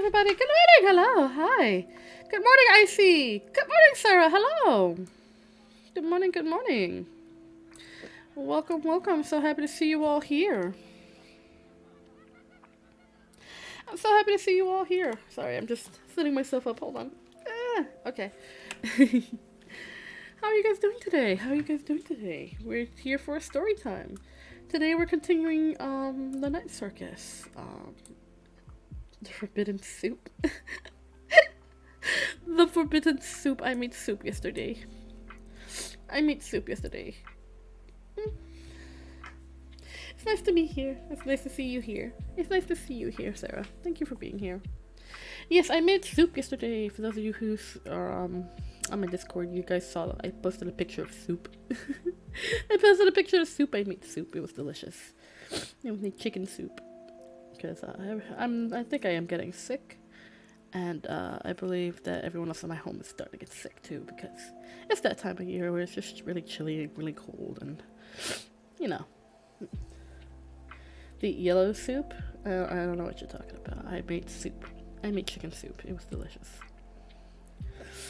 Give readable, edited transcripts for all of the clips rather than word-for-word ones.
everybody. Good morning. Hello. Hi. Good morning, Icy. Good morning, Sarah. Hello. Good morning. Good morning. Welcome, welcome. I'm so happy to see you all here. I'm so happy to see you all here. Sorry, I'm just setting myself up. Hold on. Okay. How are you guys doing today? How are you guys doing today? We're here for a story time. Today we're continuing the Night Circus. The forbidden soup. The forbidden soup. I made soup yesterday. It's nice to be here. It's nice to see you here. It's nice to see you here, Sarah. Thank you for being here. Yes, I made soup yesterday. For those of you who are on my Discord, you guys saw I posted a picture of soup. I posted a picture of soup. I made soup. It was delicious. It was chicken soup. Because I think I am getting sick, and I believe that everyone else in my home is starting to get sick too, because it's that time of year where it's just really chilly and really cold, and you know. The yellow soup, I don't know what you're talking about. I made soup. I made chicken soup. It was delicious.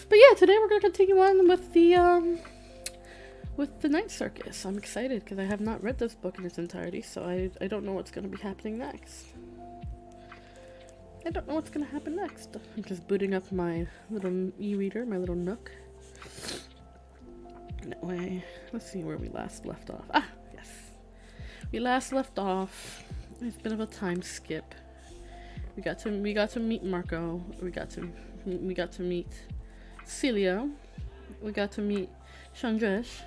But yeah, today we're gonna continue on with the Night Circus. I'm excited because I have not read this book in its entirety, so I don't know what's going to be happening next. I don't know what's going to happen next. I'm just booting up my little e-reader, my little Nook. That way, let's see where we last left off. Ah, yes. We last left off. It's a bit of a time skip. We got to meet Marco. We got to meet Celia. We got to meet Chandresh.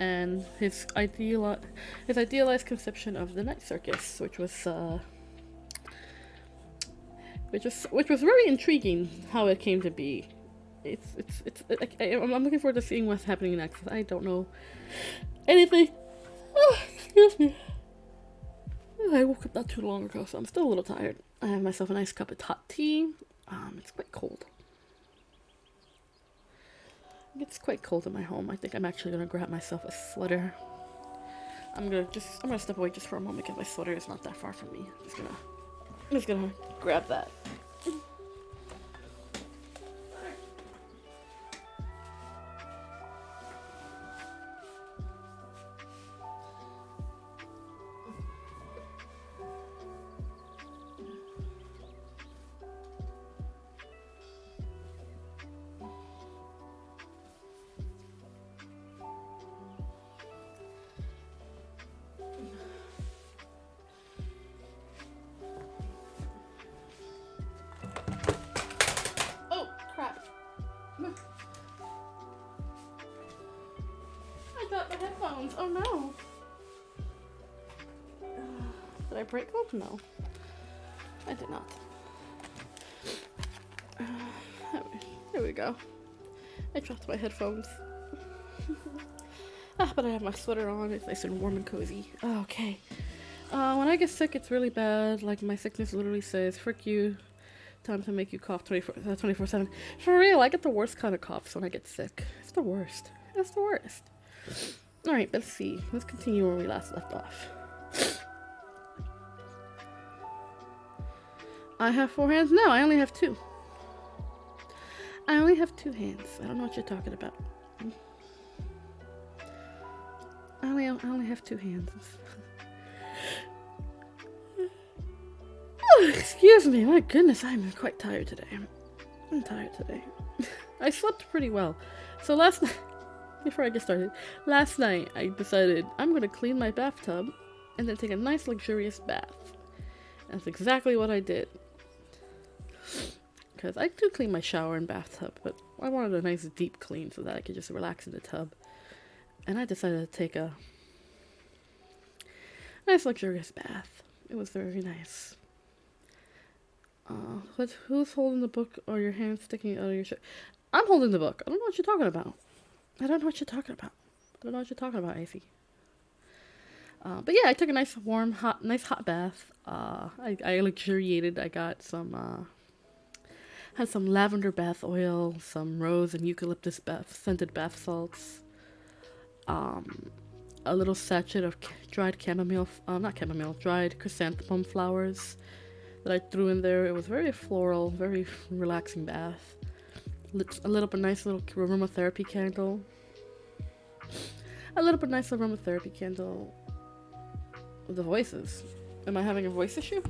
And his idealized conception of the Night Circus, which was very intriguing how it came to be. I'm looking forward to seeing what's happening next. I don't know anything. Oh, excuse me. I woke up not too long ago, so I'm still a little tired. I have myself a nice cup of hot tea. It's quite cold. It's quite cold in my home. I think I'm actually gonna grab myself a sweater. I'm gonna step away just for a moment because my sweater is not that far from me. I'm just gonna grab that. Oh no. Did I break them? No. I did not. There we go. I dropped my headphones. But I have my sweater on. It's nice and warm and cozy. Okay. When I get sick, it's really bad. Like, my sickness literally says, frick you. Time to make you cough 24/7. For real, I get the worst kind of coughs when I get sick. It's the worst. It's the worst. Alright, let's see. Let's continue where we last left off. I have 4 hands? No, I only have 2. I only have 2 hands. I don't know what you're talking about. I only have 2 hands. Oh, excuse me. My goodness, I'm quite tired today. I'm tired today. I slept pretty well. So last night... Before I get started, last night I decided I'm going to clean my bathtub and then take a nice luxurious bath. That's exactly what I did. Because I do clean my shower and bathtub, but I wanted a nice deep clean so that I could just relax in the tub. And I decided to take a nice luxurious bath. It was very nice. Who's holding the book or your hand sticking out of your shirt? I'm holding the book. I don't know what you're talking about. I don't know what you're talking about, Icy. But yeah, I took a nice warm, nice hot bath. I luxuriated. I got had some lavender bath oil, some rose and eucalyptus scented bath salts, a little sachet of dried chrysanthemum flowers, that I threw in there. It was very floral, very relaxing bath. A little bit nice little aromatherapy candle. A little bit nice aromatherapy candle. The voices. Am I having a voice issue?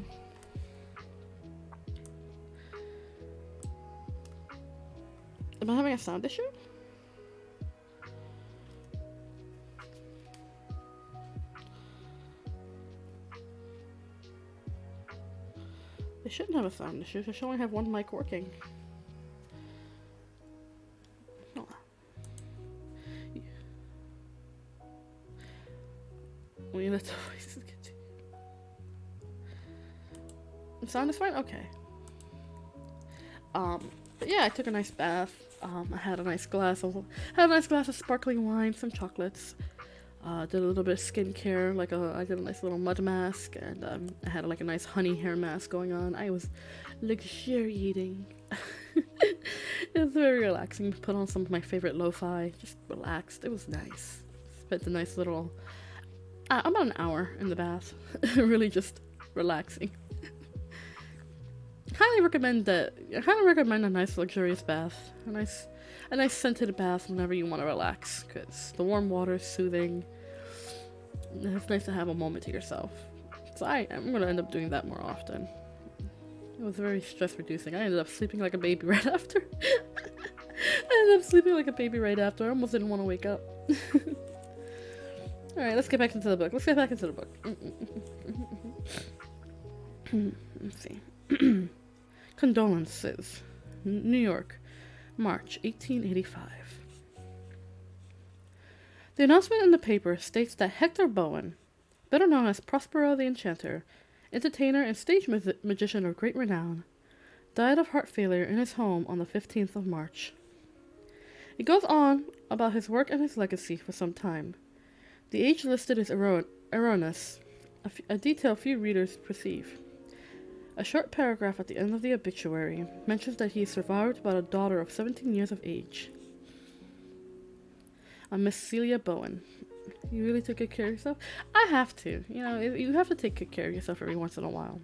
Am I having a sound issue? They shouldn't have a sound issue. They should only have one mic working. Oh. We let the voices continue. The sound is fine? Okay. But yeah, I took a nice bath. I had a nice glass of sparkling wine, some chocolates. Did a little bit of skincare, I did a nice little mud mask, and I had like a nice honey hair mask going on. I was luxuriating. It was very relaxing. Put on some of my favorite lo-fi, just relaxed. It was nice. Spent a nice little, about an hour in the bath, really just relaxing. I highly recommend a nice luxurious bath, a nice scented bath whenever you want to relax, because the warm water is soothing. It's nice to have a moment to yourself. So I'm gonna end up doing that more often. It was very stress reducing. I ended up sleeping like a baby right after. I almost didn't want to wake up. Alright, let's get back into the book. Let's see. Condolences. New York, March 1885. The announcement in the paper states that Hector Bowen, better known as Prospero the Enchanter, entertainer and stage magician of great renown, died of heart failure in his home on the 15th of March. It goes on about his work and his legacy for some time. The age listed is erroneous, a detail few readers perceive. A short paragraph at the end of the obituary mentions that he is survived by a daughter of 17 years of age. A Miss Celia Bowen. You really took good care of yourself? I have to. You have to take good care of yourself every once in a while.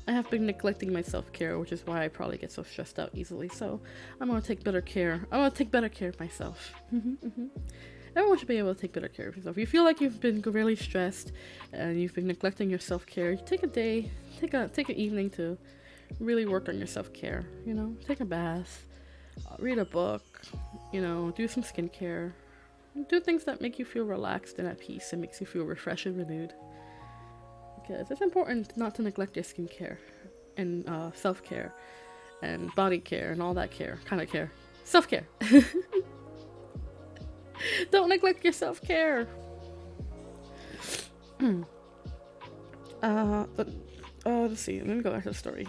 I have been neglecting my self-care, which is why I probably get so stressed out easily, so I'm going to take better care. I'm going to take better care of myself. Everyone should be able to take better care of yourself. If you feel like you've been really stressed and you've been neglecting your self-care, take a day, take an evening to really work on your self-care. Take a bath, read a book, do some skincare. Do things that make you feel relaxed and at peace and makes you feel refreshed and renewed. Because it's important not to neglect your skincare and self-care and body care and all that kind of care. Self-care. Don't neglect your self-care. Let's see. Let me go back to the story.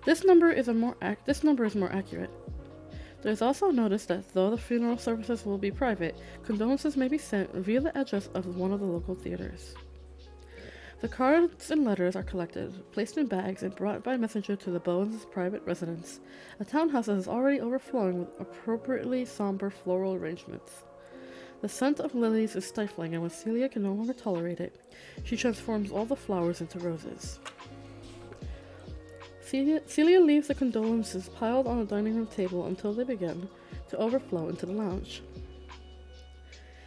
This number is more accurate. There's also notice that though the funeral services will be private, condolences may be sent via the address of one of the local theaters. The cards and letters are collected, placed in bags, and brought by messenger to the Bowens' private residence, a townhouse that is already overflowing with appropriately somber floral arrangements. The scent of lilies is stifling, and when Celia can no longer tolerate it, she transforms all the flowers into roses. Celia leaves the condolences piled on the dining room table until they begin to overflow into the lounge.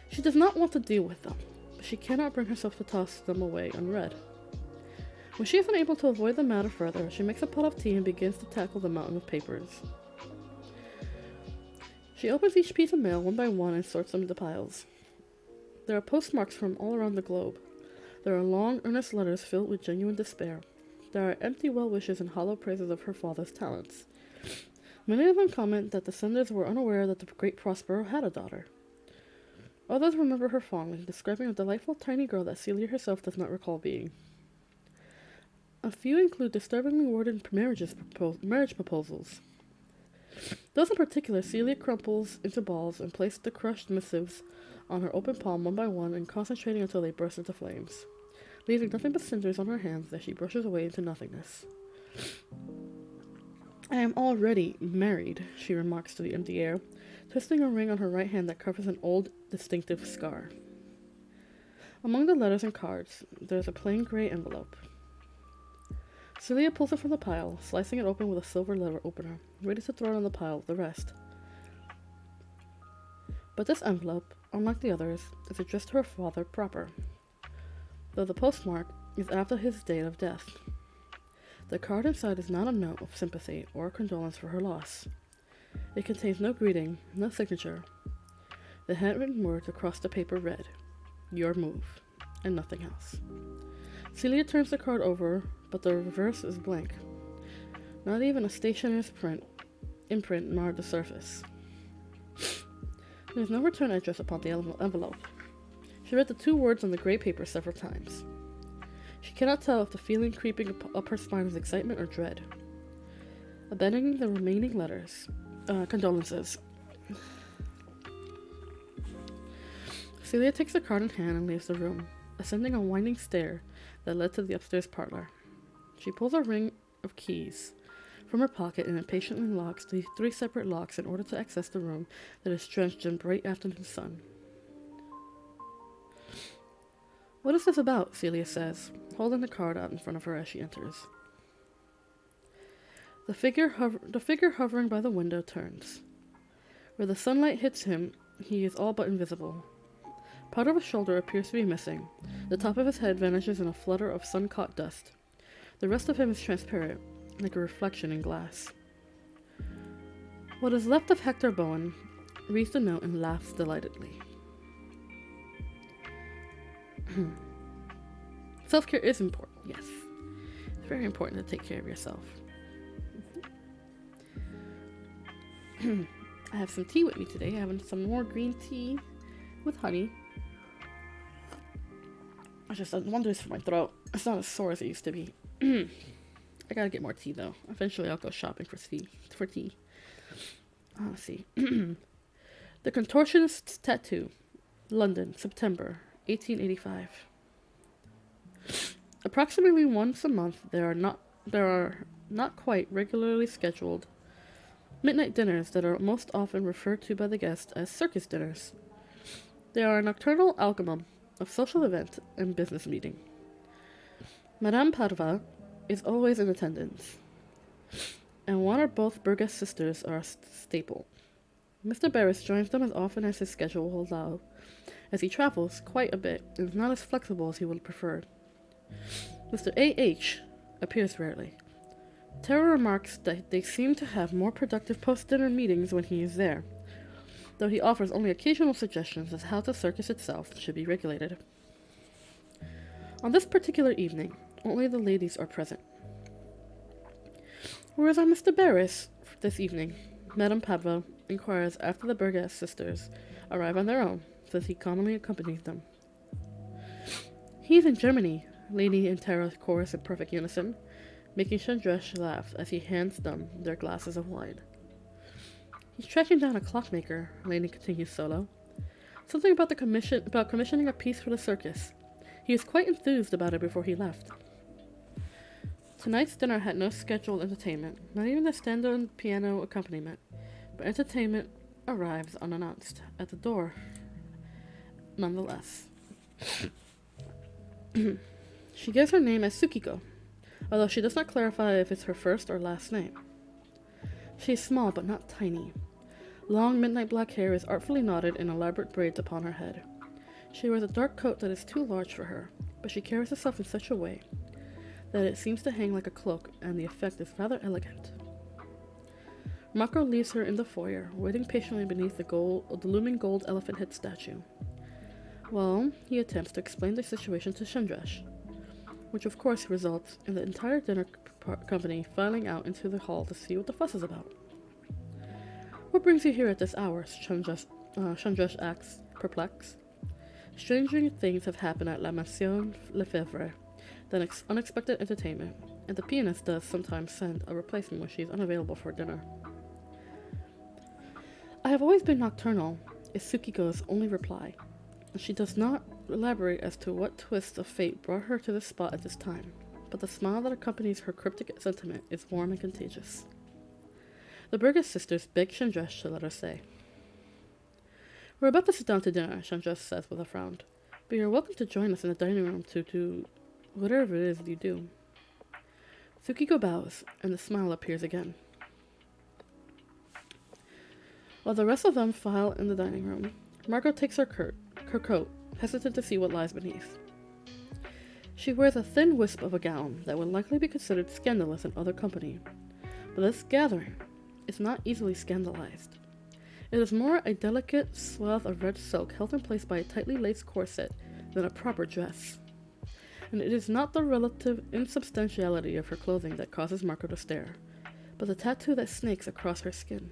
She does not want to deal with them, but she cannot bring herself to toss them away unread. When she is unable to avoid the matter further, she makes a pot of tea and begins to tackle the mountain of papers. She opens each piece of mail one by one and sorts them into piles. There are postmarks from all around the globe. There are long, earnest letters filled with genuine despair. There are empty well wishes and hollow praises of her father's talents. Many of them comment that the senders were unaware that the great Prospero had a daughter. Others remember her fondly, describing a delightful tiny girl that Celia herself does not recall being. A few include disturbingly worded marriage proposals. Those in particular, Celia crumples into balls and places the crushed missives on her open palm one by one and concentrating until they burst into flames, leaving nothing but cinders on her hands that she brushes away into nothingness. "I am already married," she remarks to the empty air, twisting a ring on her right hand that covers an old, distinctive scar. Among the letters and cards, there is a plain gray envelope. Celia pulls it from the pile, slicing it open with a silver lever opener, ready to throw it on the pile with the rest. But this envelope, unlike the others, is addressed to her father proper, though the postmark is after his date of death. The card inside is not a note of sympathy or condolence for her loss. It contains no greeting, no signature. The handwritten words across the paper read, "Your move," and nothing else. Celia turns the card over, but the reverse is blank. Not even a stationer's imprint marred the surface. There is no return address upon the envelope. She read the 2 words on the gray paper several times. She cannot tell if the feeling creeping up her spine is excitement or dread. Abandoning the remaining letters, condolences. Celia takes the card in hand and leaves the room, ascending a winding stair that led to the upstairs parlor. She pulls a ring of keys from her pocket and impatiently locks the 3 separate locks in order to access the room that is drenched in bright afternoon sun. "What is this about?" Celia says, holding the card out in front of her as she enters. The figure hovering by the window turns. Where the sunlight hits him, he is all but invisible. Part of his shoulder appears to be missing. The top of his head vanishes in a flutter of sun-caught dust. The rest of him is transparent, like a reflection in glass. What is left of Hector Bowen reads the note and laughs delightedly. Self-care is important, yes. It's very important to take care of yourself. I have some tea with me today. I have some more green tea with honey. I just had wonders for my throat. It's not as sore as it used to be. I gotta get more tea though. Eventually I'll go shopping for tea. Let's see. The Contortionist's Tattoo, London, September 1885. Approximately once a month there are not quite regularly scheduled midnight dinners that are most often referred to by the guests as circus dinners. They are a nocturnal amalgam of social event and business meeting. Madame Parva is always in attendance, and one or both Burgess sisters are a staple. Mr. Barris joins them as often as his schedule will allow, as he travels quite a bit and is not as flexible as he would prefer. Mr. A.H. appears rarely. Tara remarks that they seem to have more productive post-dinner meetings when he is there, though he offers only occasional suggestions as how the circus itself should be regulated. On this particular evening, only the ladies are present. "Where is our Mr. Barris this evening?" Madame Pavlo inquires after the Burgess sisters arrive on their own, since he commonly accompanies them. "He's in Germany," Lady and Tara chorus in perfect unison, making Chandresh laugh as he hands them their glasses of wine. "He's tracking down a clockmaker," Lady continues solo. "Something about commissioning a piece for the circus. He was quite enthused about it before he left." Tonight's dinner had no scheduled entertainment, not even a stand-on piano accompaniment, but entertainment arrives unannounced at the door nonetheless. She gives her name as Tsukiko, although she does not clarify if it's her first or last name. She is small but not tiny. Long midnight black hair is artfully knotted in elaborate braids upon her head. She wears a dark coat that is too large for her, but she carries herself in such a way that it seems to hang like a cloak, and the effect is rather elegant. Mako leaves her in the foyer, waiting patiently beneath the looming gold elephant head statue. Well, he attempts to explain the situation to Chandresh, which of course results in the entire dinner company filing out into the hall to see what the fuss is about. "What brings you here at this hour?" Chandresh asks, perplexed. Stranger things have happened at La Maison Lefebvre than unexpected entertainment, and the pianist does sometimes send a replacement when she is unavailable for dinner. "I have always been nocturnal," is Tsukiko's only reply, and she does not elaborate as to what twists of fate brought her to this spot at this time, but the smile that accompanies her cryptic sentiment is warm and contagious. The Burgess sisters beg Chandresh to let her stay. "We're about to sit down to dinner," Chandresh says with a frown, "but you're welcome to join us in the dining room to do whatever it is you do." Tsukiko bows, and the smile appears again. While the rest of them file in the dining room, Marco takes her coat, hesitant to see what lies beneath. She wears a thin wisp of a gown that would likely be considered scandalous in other company, but this gathering is not easily scandalized. It is more a delicate swath of red silk held in place by a tightly laced corset than a proper dress. And it is not the relative insubstantiality of her clothing that causes Marco to stare, but the tattoo that snakes across her skin.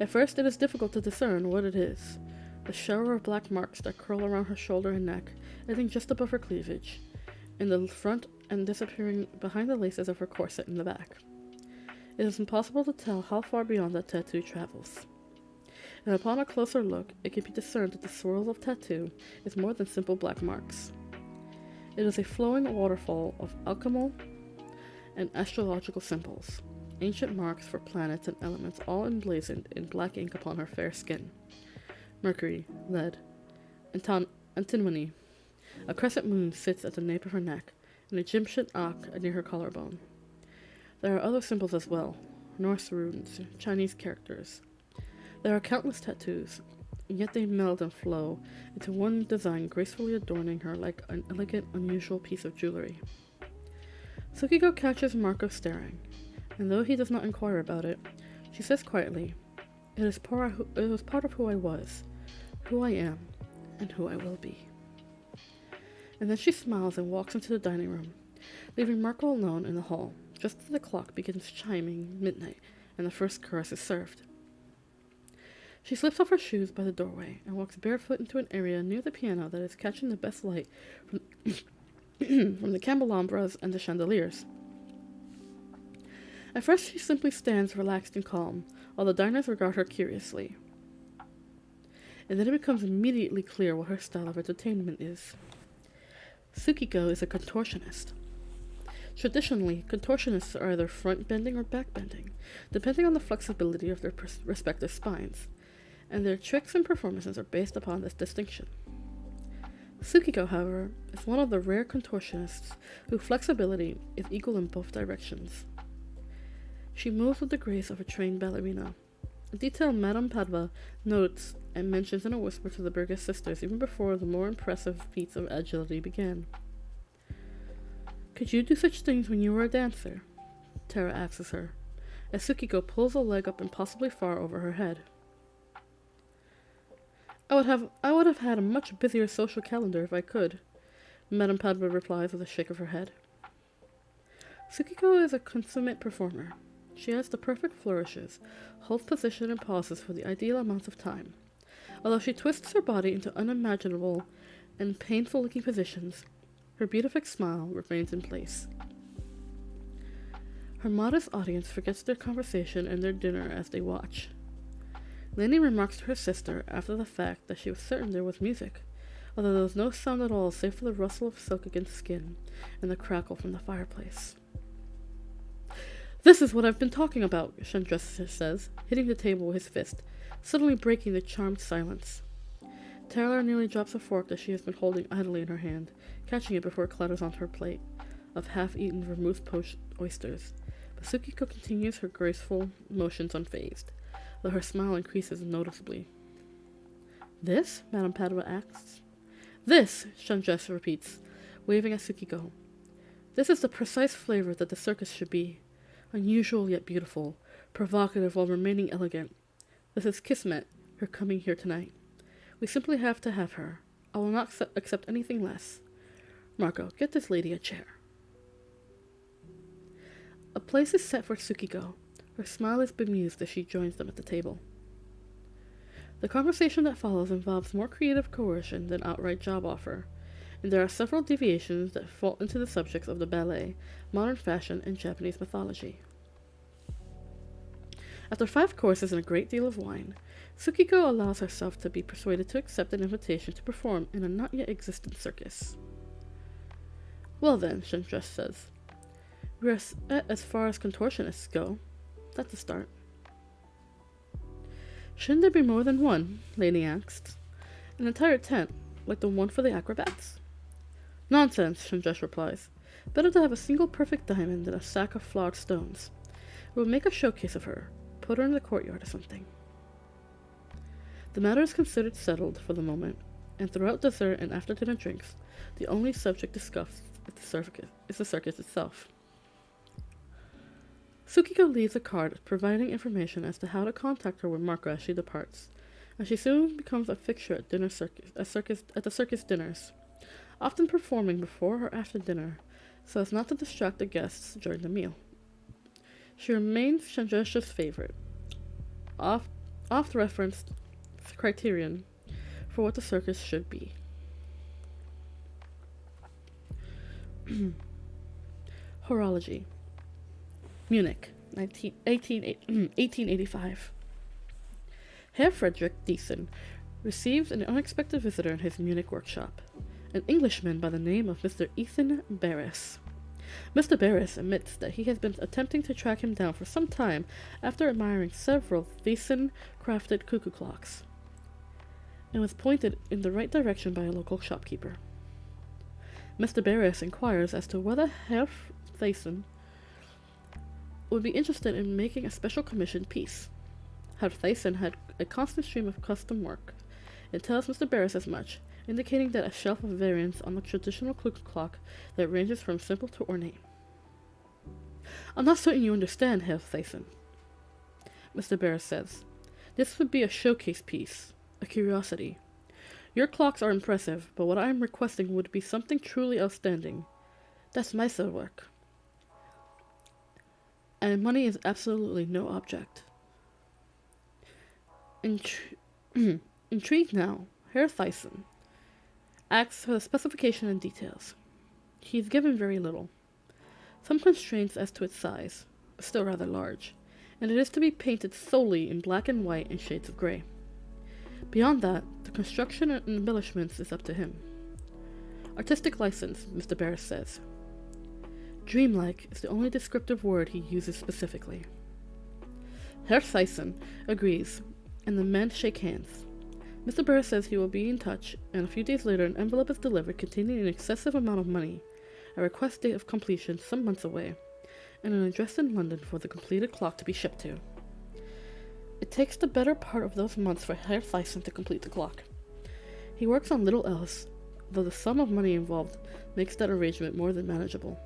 At first, it is difficult to discern what it is. The shower of black marks that curl around her shoulder and neck, ending just above her cleavage, in the front and disappearing behind the laces of her corset in the back. It is impossible to tell how far beyond that tattoo travels. And upon a closer look, it can be discerned that the swirl of tattoo is more than simple black marks. It is a flowing waterfall of alchemical and astrological symbols, ancient marks for planets and elements all emblazoned in black ink upon her fair skin. Mercury, lead, antimony. A crescent moon sits at the nape of her neck, an Egyptian Ankh near her collarbone. There are other symbols as well, Norse runes, Chinese characters. There are countless tattoos, and yet they meld and flow into one design gracefully adorning her like an elegant, unusual piece of jewelry. Tsukiko catches Marco staring, and though he does not inquire about it, she says quietly, It was part of who I was, who I am, and who I will be. And then she smiles and walks into the dining room, leaving Marco alone in the hall, just as the clock begins chiming midnight and the first course is served. She slips off her shoes by the doorway and walks barefoot into an area near the piano that is catching the best light from, from the candelabras and the chandeliers. At first she simply stands relaxed and calm, while the diners regard her curiously. And then it becomes immediately clear what her style of entertainment is. Tsukiko is a contortionist. Traditionally, contortionists are either front-bending or back-bending, depending on the flexibility of their respective spines, and their tricks and performances are based upon this distinction. Tsukiko, however, is one of the rare contortionists whose flexibility is equal in both directions. She moves with the grace of a trained ballerina, a detail Madame Padva notes and mentions in a whisper to the Burgess sisters even before the more impressive feats of agility began. Could you do such things when you were a dancer? Tara asks her, as Tsukiko pulls a leg up impossibly far over her head. I would have had a much busier social calendar if I could, Madame Padva replies with a shake of her head. Tsukiko is a consummate performer. She has the perfect flourishes, holds position and pauses for the ideal amounts of time. Although she twists her body into unimaginable and painful-looking positions, her beatific smile remains in place. Her modest audience forgets their conversation and their dinner as they watch. Lainey remarks to her sister after the fact that she was certain there was music, although there was no sound at all save for the rustle of silk against skin and the crackle from the fireplace. This is what I've been talking about, Chandra says, hitting the table with his fist, suddenly breaking the charmed silence. Tara nearly drops a fork that she has been holding idly in her hand, catching it before it clatters onto her plate of half-eaten vermouth-poached oysters, but Tsukiko continues her graceful motions unfazed, though her smile increases noticeably. This? Madame Padua asks. This, Chandra repeats, waving at Tsukiko. This is the precise flavor that the circus should be. Unusual yet beautiful, provocative while remaining elegant. This is Kismet, her coming here tonight. We simply have to have her. I will not accept anything less. Marco, get this lady a chair. A place is set for Tsukiko. Her smile is bemused as she joins them at the table. The conversation that follows involves more creative coercion than outright job offer, and there are several deviations that fall into the subjects of the ballet, modern fashion, and Japanese mythology. After 5 courses and a great deal of wine, Tsukiko allows herself to be persuaded to accept an invitation to perform in a not yet existent circus. Well then, Chandra says, we're as far as contortionists go. That's a start. Shouldn't there be more than one? Lainey asks. An entire tent, like the one for the acrobats? Nonsense, Chandra replies. Better to have a single perfect diamond than a sack of flawed stones. We'll make a showcase of her, put her in the courtyard or something. The matter is considered settled for the moment, and throughout dessert and after-dinner drinks, the only subject discussed is the circus itself. Tsukiko leaves a card providing information as to how to contact her with Marco as she departs, and she soon becomes a fixture at the circus dinners, often performing before or after dinner so as not to distract the guests during the meal. She remains Chandrasekh's favorite, oft-referenced criterion for what the circus should be. Horology. Munich, 1885. Herr Frederick Thiessen receives an unexpected visitor in his Munich workshop, an Englishman by the name of Mr. Ethan Barris. Mr. Barris admits that he has been attempting to track him down for some time after admiring several Thiessen-crafted cuckoo clocks, and was pointed in the right direction by a local shopkeeper. Mr. Barris inquires as to whether Herr Thiessen would be interested in making a special commissioned piece. Herr Thiessen had a constant stream of custom work, and tells Mr. Barris as much, indicating that a shelf of variants on the traditional cuckoo clock that ranges from simple to ornate. I'm not certain you understand, Herr Thiessen, Mr. Barris says. This would be a showcase piece, a curiosity. Your clocks are impressive, but what I am requesting would be something truly outstanding. That's Meisterwerk. And money is absolutely no object. Intrigued now, Herr Thiessen asks for the specification and details. He is given very little. Some constraints as to its size, but still rather large, and it is to be painted solely in black and white and shades of grey. Beyond that, the construction and embellishments is up to him. Artistic license, Mr. Barris says. Dreamlike is the only descriptive word he uses specifically. Herr Thiessen agrees, and the men shake hands. Mr. Barris says he will be in touch, and a few days later an envelope is delivered containing an excessive amount of money, a request date of completion some months away, and an address in London for the completed clock to be shipped to. It takes the better part of those months for Herr Thiessen to complete the clock. He works on little else, though the sum of money involved makes that arrangement more than manageable.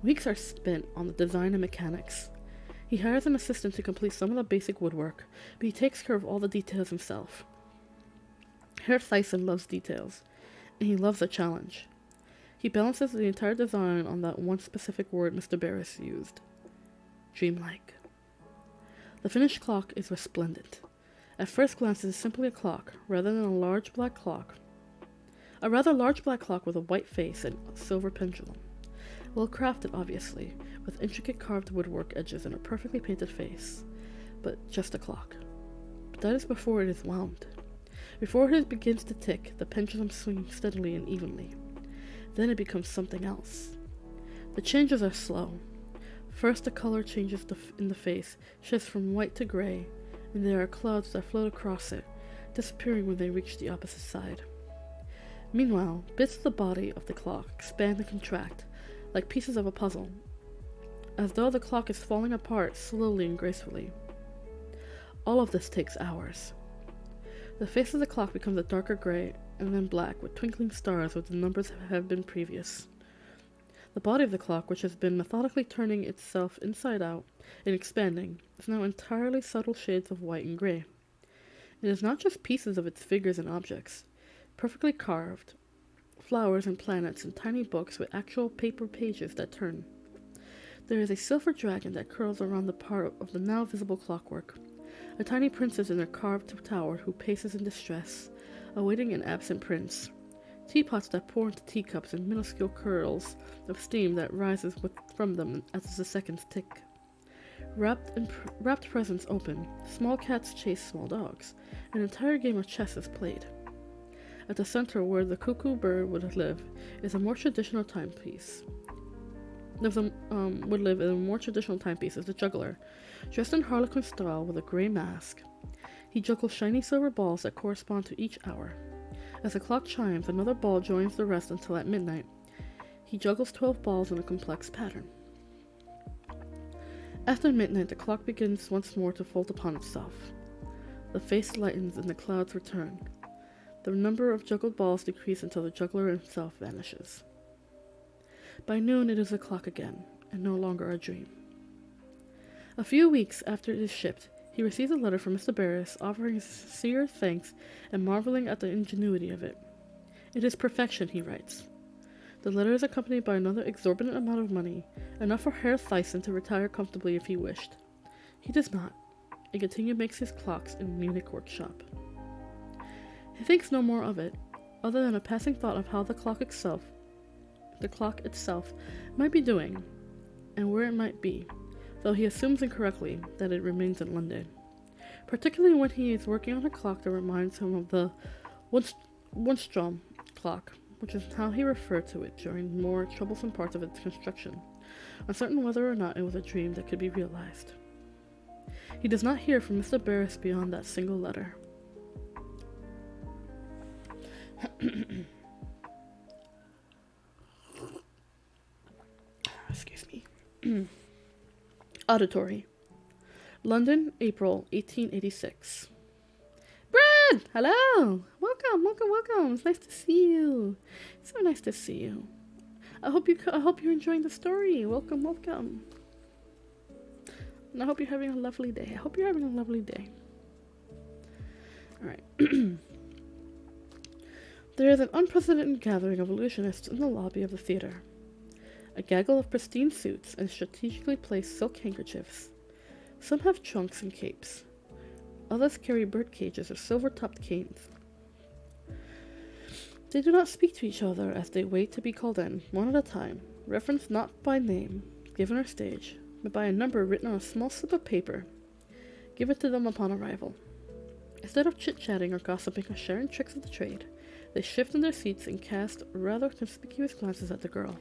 Weeks are spent on the design and mechanics. He hires an assistant to complete some of the basic woodwork, but he takes care of all the details himself. Herr Thiessen loves details, and he loves a challenge. He balances the entire design on that one specific word Mr. Barris used. Dreamlike. The finished clock is resplendent. At first glance it is simply a clock, rather than a large black clock. A rather large black clock with a white face and a silver pendulum. Well crafted, obviously, with intricate carved woodwork edges and a perfectly painted face. But just a clock. But that is before it is wound. Before it begins to tick, the pendulum swings steadily and evenly. Then it becomes something else. The changes are slow. First the color changes in the face, shifts from white to gray, and there are clouds that float across it, disappearing when they reach the opposite side. Meanwhile, bits of the body of the clock expand and contract, like pieces of a puzzle, as though the clock is falling apart slowly and gracefully. All of this takes hours. The face of the clock becomes a darker gray, and then black, with twinkling stars where the numbers have been previous. The body of the clock, which has been methodically turning itself inside out and expanding, is now entirely subtle shades of white and gray. It is not just pieces of its figures and objects, perfectly carved, flowers and planets and tiny books with actual paper pages that turn. There is a silver dragon that curls around the part of the now visible clockwork, a tiny princess in a carved tower who paces in distress, awaiting an absent prince, teapots that pour into teacups and minuscule curls of steam that rises from them as the seconds tick. Wrapped presents open, small cats chase small dogs, an entire game of chess is played. At the center where the cuckoo bird would live is a more traditional timepiece. Is the juggler, dressed in harlequin style with a grey mask. He juggles shiny silver balls that correspond to each hour. As the clock chimes, another ball joins the rest until at midnight He juggles 12 balls in a complex pattern. After midnight, the clock begins once more to fold upon itself. The face lightens and the clouds return. The number of juggled balls decrease until the juggler himself vanishes. By noon, it is a clock again, and no longer a dream. A few weeks after it is shipped, he receives a letter from Mr. Barris offering his sincere thanks and marveling at the ingenuity of it. It is perfection, he writes. The letter is accompanied by another exorbitant amount of money, enough for Herr Thyssen to retire comfortably if he wished. He does not, and continues makes his clocks in Munich workshop. He thinks no more of it, other than a passing thought of how the clock itself might be doing, and where it might be, though he assumes incorrectly that it remains in London, particularly when he is working on a clock that reminds him of the Wunstrom clock, which is how he referred to it during the more troublesome parts of its construction, uncertain whether or not it was a dream that could be realized. He does not hear from Mr. Barris beyond that single letter. Excuse me. Auditory. London, April 1886. Brad! Hello! Welcome. It's nice to see you. So nice to see you. I hope you're enjoying the story. Welcome. And I hope you're having a lovely day. Alright. There is an unprecedented gathering of illusionists in the lobby of the theater. A gaggle of pristine suits and strategically placed silk handkerchiefs. Some have trunks and capes. Others carry bird cages or silver-topped canes. They do not speak to each other as they wait to be called in, one at a time, referenced not by name, given or stage, but by a number written on a small slip of paper, given to them upon arrival. Instead of chit-chatting or gossiping or sharing tricks of the trade, they shift in their seats and cast rather conspicuous glances at the girl.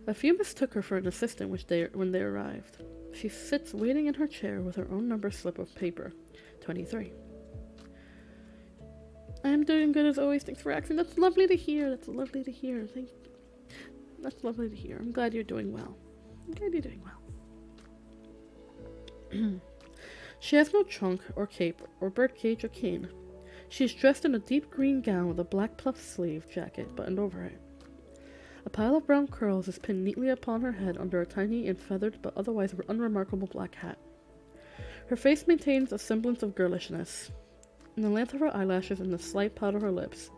A few mistook her for an assistant when they arrived. She sits waiting in her chair with her own number slip of paper, 23. I am doing good as always. Thanks for asking. That's lovely to hear. That's lovely to hear. I'm glad you're doing well. She has no trunk or cape or birdcage or cane. She is dressed in a deep green gown with a black puff sleeve jacket buttoned over it. A pile of brown curls is pinned neatly upon her head under a tiny and feathered but otherwise unremarkable black hat. Her face maintains a semblance of girlishness, in the length of her eyelashes and the slight pout of her lips,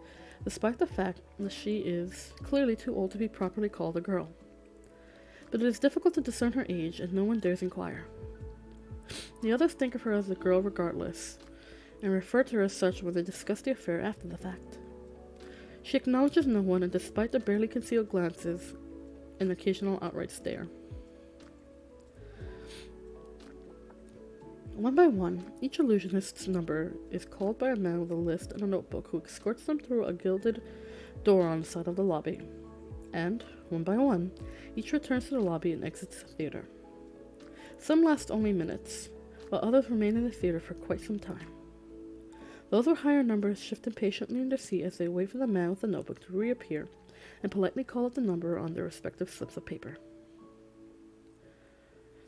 despite the fact that she is clearly too old to be properly called a girl. But it is difficult to discern her age, and no one dares inquire. The others think of her as a girl regardless, and refer to her as such when they discuss the affair after the fact. She acknowledges no one, and despite the barely concealed glances, an occasional outright stare. One by one, each illusionist's number is called by a man with a list and a notebook who escorts them through a gilded door on the side of the lobby. And, one by one, each returns to the lobby and exits the theater. Some last only minutes, while others remain in the theater for quite some time. Those with higher numbers shift impatiently in their seat as they wait for the man with the notebook to reappear and politely call out the number on their respective slips of paper.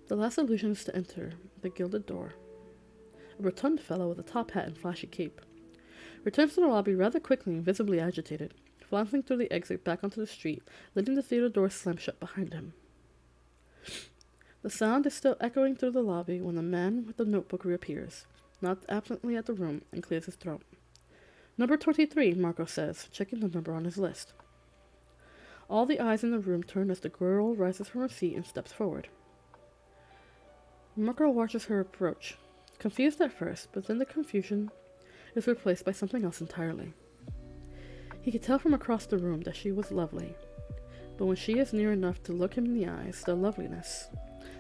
The last illusionist to enter the gilded door, a rotund fellow with a top hat and flashy cape, returns to the lobby rather quickly and visibly agitated, flouncing through the exit back onto the street, letting the theater door slam shut behind him. The sound is still echoing through the lobby when the man with the notebook reappears, nods absently at the room, and clears his throat. Number 23, Marco says, checking the number on his list. All the eyes in the room turn as the girl rises from her seat and steps forward. Marco watches her approach, confused at first, but then the confusion is replaced by something else entirely. He could tell from across the room that she was lovely, but when she is near enough to look him in the eyes, the loveliness,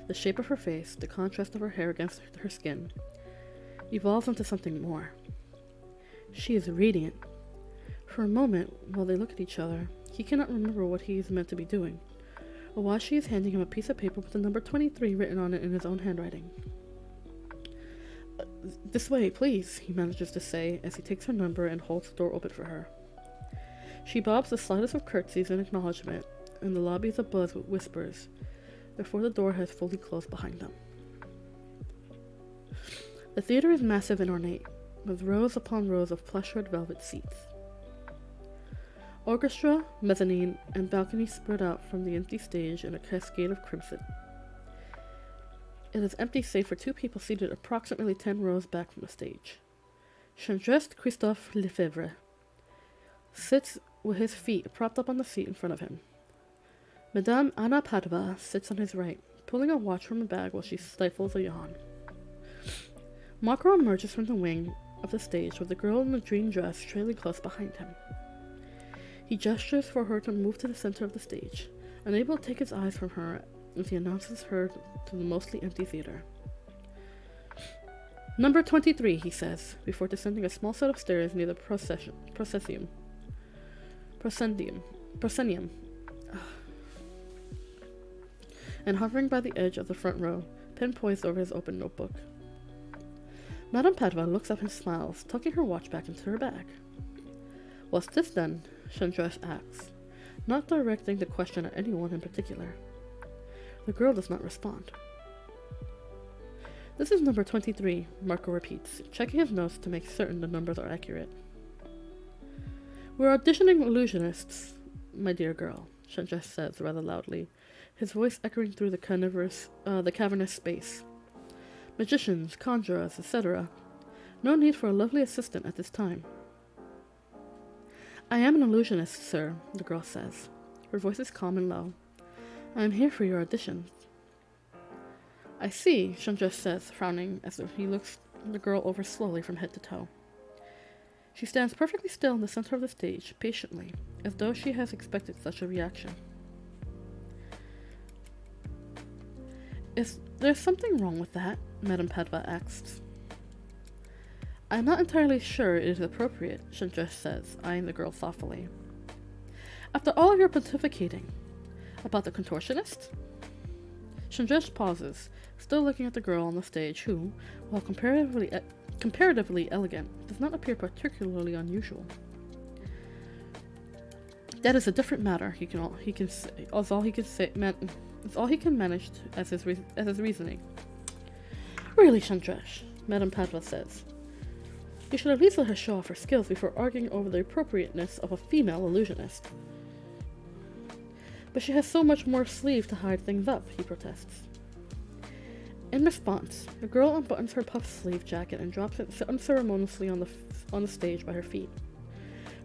the shape of her face, the contrast of her hair against her skin, evolves into something more. She is radiant. For a moment, while they look at each other, he cannot remember what he is meant to be doing, or why she is handing him a piece of paper with the number 23 written on it in his own handwriting. This way, please, he manages to say as he takes her number and holds the door open for her. She bobs the slightest of curtsies in acknowledgement, and the lobby is abuzz with whispers before the door has fully closed behind them. The theater is massive and ornate, with rows upon rows of plush-red velvet seats. Orchestra, mezzanine, and balcony spread out from the empty stage in a cascade of crimson. It is empty save for two people seated approximately 10 rows back from the stage. Chandrest Christophe Lefebvre sits with his feet propped up on the seat in front of him. Madame Anna Padova sits on his right, pulling a watch from a bag while she stifles a yawn. Marco emerges from the wing of the stage with the girl in the green dress trailing close behind him. He gestures for her to move to the center of the stage, unable to take his eyes from her as he announces her to the mostly empty theater. Number 23, he says, before descending a small set of stairs near the proscenium. And hovering by the edge of the front row, pen poised over his open notebook. Madame Padova looks up and smiles, tucking her watch back into her bag. What's this then? Chandress asks, not directing the question at anyone in particular. The girl does not respond. This is number 23, Marco repeats, checking his notes to make certain the numbers are accurate. We're auditioning illusionists, my dear girl, Chandress says rather loudly, his voice echoing through the cavernous space. Magicians, conjurers, etc. No need for a lovely assistant at this time. I am an illusionist, sir, the girl says. Her voice is calm and low. I am here for your audition. I see, Chandress says, frowning as he looks the girl over slowly from head to toe. She stands perfectly still in the center of the stage, patiently, as though she has expected such a reaction. Is there something wrong with that? Madame Padova asks. I'm not entirely sure it is appropriate, Chandress says, eyeing the girl thoughtfully. After all of your pontificating about the contortionist? Chandress pauses, still looking at the girl on the stage who, while comparatively elegant, does not appear particularly unusual. That is a different matter, it's all he can manage as his reasoning. Really, Chandress, Madame Padova says. You should at least let her show off her skills before arguing over the appropriateness of a female illusionist. But she has so much more sleeve to hide things up, he protests. In response, the girl unbuttons her puff sleeve jacket and drops it unceremoniously on the stage by her feet.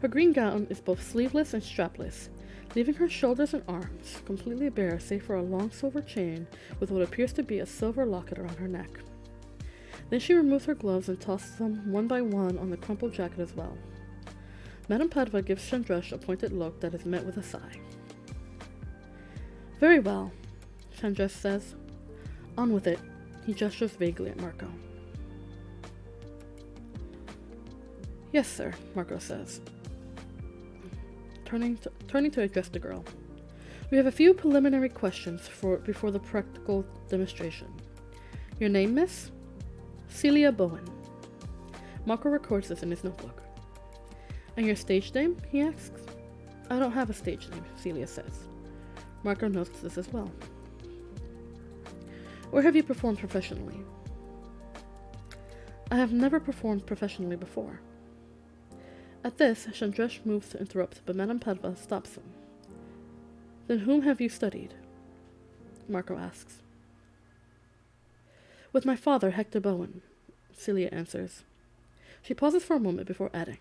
Her green gown is both sleeveless and strapless, leaving her shoulders and arms completely bare save for a long silver chain with what appears to be a silver locket around her neck. Then she removes her gloves and tosses them one by one on the crumpled jacket as well. Madame Padova gives Chandress a pointed look that is met with a sigh. Very well, Chandress says. On with it. He gestures vaguely at Marco. Yes, sir, Marco says, turning to address the girl. We have a few preliminary questions before the practical demonstration. Your name, miss? Celia Bowen. Marco records this in his notebook. And your stage name? He asks. I don't have a stage name, Celia says. Marco notes this as well. Where have you performed professionally? I have never performed professionally before. At this, Chandress moves to interrupt, but Madame Padova stops him. Then whom have you studied? Marco asks. With my father, Hector Bowen, Celia answers. She pauses for a moment before adding,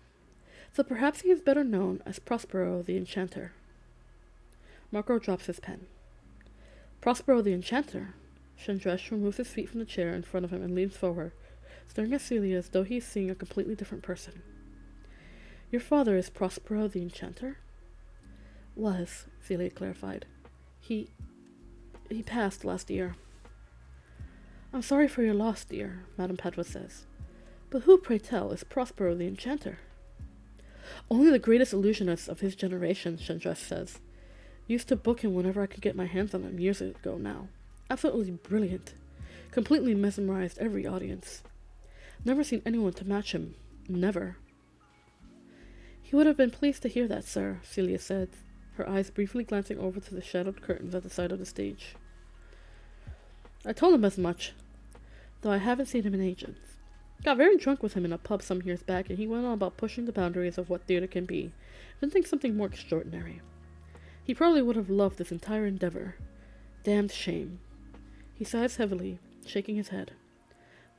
so perhaps he is better known as Prospero the Enchanter. Marco drops his pen. Prospero the Enchanter? Chandress removes his feet from the chair in front of him and leans forward, staring at Celia as though he is seeing a completely different person. Your father is Prospero the Enchanter? Was, Celia clarified. He passed last year. I'm sorry for your loss, dear, Madame Padova says. But who, pray tell, is Prospero the Enchanter? Only the greatest illusionist of his generation, Chandress says. Used to book him whenever I could get my hands on him years ago now. Absolutely brilliant. Completely mesmerized every audience. Never seen anyone to match him. Never. He would have been pleased to hear that, sir, Celia said, her eyes briefly glancing over to the shadowed curtains at the side of the stage. I told him as much, though I haven't seen him in ages. Got very drunk with him in a pub some years back, and he went on about pushing the boundaries of what theater can be. Didn't think something more extraordinary. He probably would have loved this entire endeavor. Damned shame. He sighs heavily, shaking his head.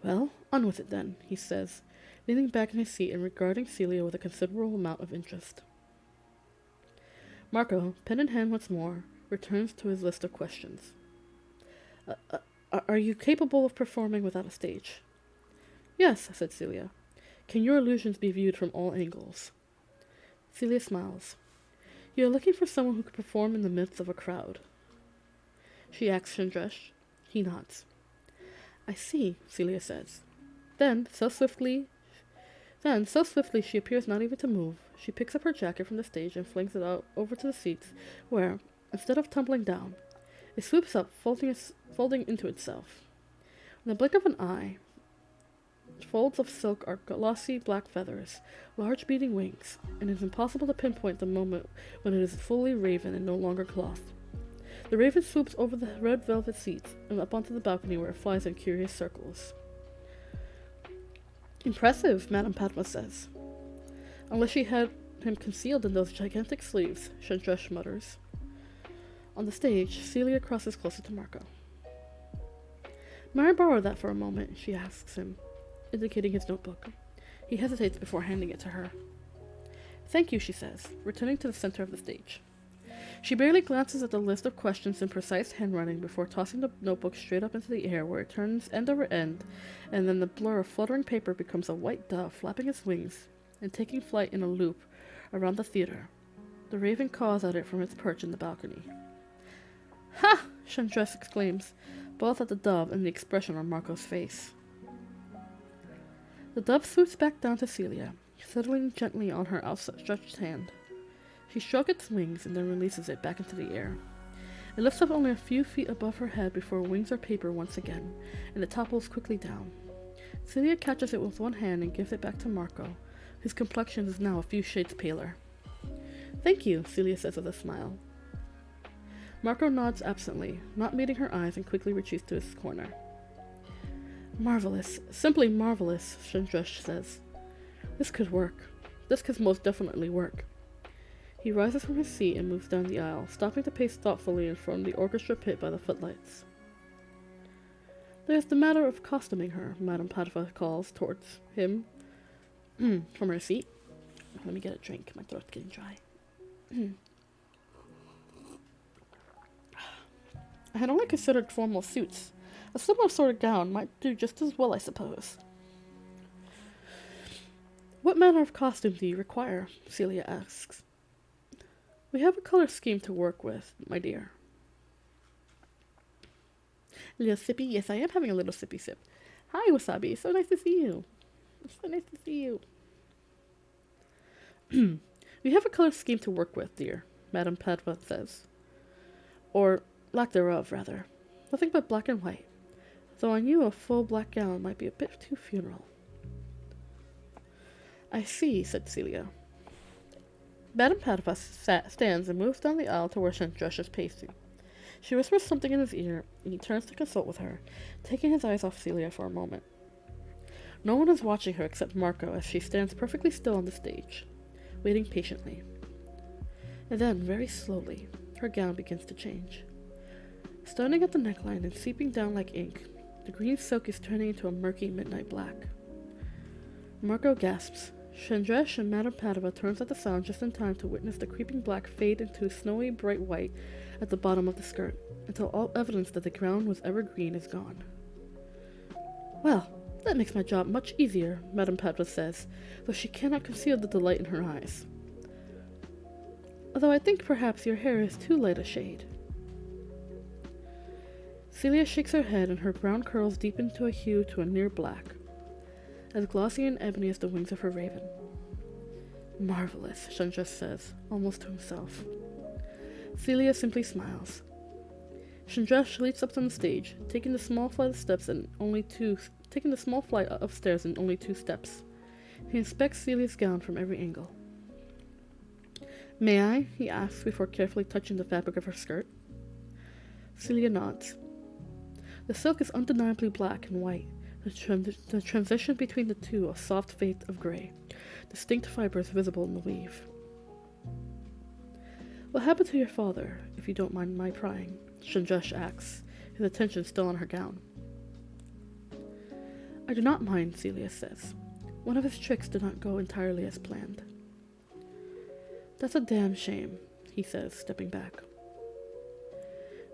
Well, on with it then, he says, leaning back in his seat and regarding Celia with a considerable amount of interest. Marco, pen in hand once more, returns to his list of questions. Are you capable of performing without a stage? Yes, said Celia. Can your illusions be viewed from all angles? Celia smiles. You are looking for someone who could perform in the midst of a crowd. She asks Chandresh. He nods. I see, Celia says. Then, so swiftly she appears not even to move, she picks up her jacket from the stage and flings it out over to the seats, where, instead of tumbling down, it swoops up, folding into itself. In the blink of an eye, folds of silk are glossy black feathers, large beating wings, and it is impossible to pinpoint the moment when it is fully raven and no longer cloth. The raven swoops over the red velvet seats and up onto the balcony where it flies in curious circles. Impressive, Madame Padma says. Unless she had him concealed in those gigantic sleeves, Chandresh mutters. On the stage, Celia crosses closer to Marco. May I borrow that for a moment? She asks him, indicating his notebook. He hesitates before handing it to her. Thank you, she says, returning to the center of the stage. She barely glances at the list of questions in precise handwriting before tossing the notebook straight up into the air, where it turns end over end, and then the blur of fluttering paper becomes a white dove flapping its wings and taking flight in a loop around the theater. The raven caws at it from its perch in the balcony. Ha! Chandresh exclaims, both at the dove and the expression on Marco's face. The dove swoops back down to Celia, settling gently on her outstretched hand. She strokes its wings and then releases it back into the air. It lifts up only a few feet above her head before wings her paper once again, and it topples quickly down. Celia catches it with one hand and gives it back to Marco, whose complexion is now a few shades paler. Thank you, Celia says with a smile. Marco nods absently, not meeting her eyes, and quickly retreats to his corner. Marvelous, simply marvelous, Chandresh says. This could work. This could most definitely work. He rises from his seat and moves down the aisle, stopping to pace thoughtfully in front of the orchestra pit by the footlights. There's the matter of costuming her, Madame Padma calls towards him from her seat. Let me get a drink. My throat's getting dry. I had only considered formal suits. A similar sort of gown might do just as well, I suppose. What manner of costume do you require? Celia asks. We have a color scheme to work with, my dear. A little sippy? Yes, I am having a little sippy sip. Hi, Wasabi. So nice to see you. It's so nice to see you. We have a color scheme to work with, dear, Madame Padma says. Or lack thereof, rather. Nothing but black and white. Though I knew a full black gown might be a bit too funeral. I see, said Celia. Madame Padma stands and moves down the aisle to where Chandresh is pacing. She whispers something in his ear, and he turns to consult with her, taking his eyes off Celia for a moment. No one is watching her except Marco as she stands perfectly still on the stage, waiting patiently. And then, very slowly, her gown begins to change. Starting at the neckline and seeping down like ink, the green silk is turning into a murky midnight black. Marco gasps. Chandresh and Madame Padma turns at the sound just in time to witness the creeping black fade into snowy bright white at the bottom of the skirt, until all evidence that the ground was ever green is gone. Well, that makes my job much easier, Madame Padma says, though she cannot conceal the delight in her eyes. Although I think perhaps your hair is too light a shade. Celia shakes her head and her brown curls deepen to a hue to a near black, as glossy and ebony as the wings of her raven. Marvelous, Chandresh says, almost to himself. Celia simply smiles. Chandresh leaps up on the stage, taking the small flight of stairs in only 2 steps. He inspects Celia's gown from every angle. May I? He asks before carefully touching the fabric of her skirt. Celia nods. The silk is undeniably black and white, the transition between the two a soft fade of gray, distinct fibers visible in the weave. What happened to your father, if you don't mind my prying? Shanjesh asks, his attention still on her gown. I do not mind, Celia says. One of his tricks did not go entirely as planned. That's a damn shame, he says, stepping back.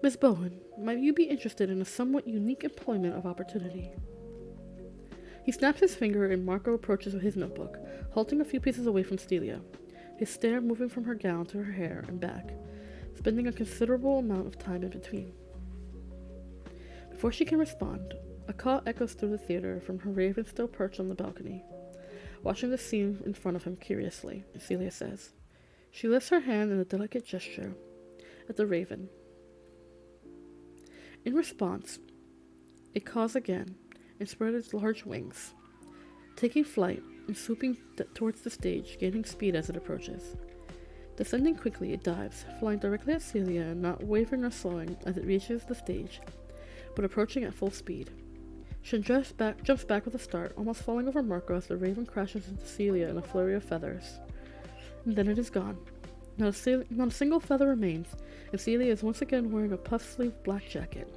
Miss Bowen, might you be interested in a somewhat unique employment of opportunity? He snaps his finger and Marco approaches with his notebook, halting a few pieces away from Celia, his stare moving from her gown to her hair and back, spending a considerable amount of time in between. Before she can respond, a call echoes through the theater from her raven still perched on the balcony, watching the scene in front of him curiously, Celia says. She lifts her hand in a delicate gesture at the raven. In response, it caws again and spread its large wings, taking flight and swooping towards the stage, gaining speed as it approaches. Descending quickly, it dives, flying directly at Celia and not wavering or slowing as it reaches the stage, but approaching at full speed. She jumps back with a start, almost falling over Marco as the raven crashes into Celia in a flurry of feathers. And then it is gone. Not a single feather remains, and Celia is once again wearing a puff-sleeved black jacket,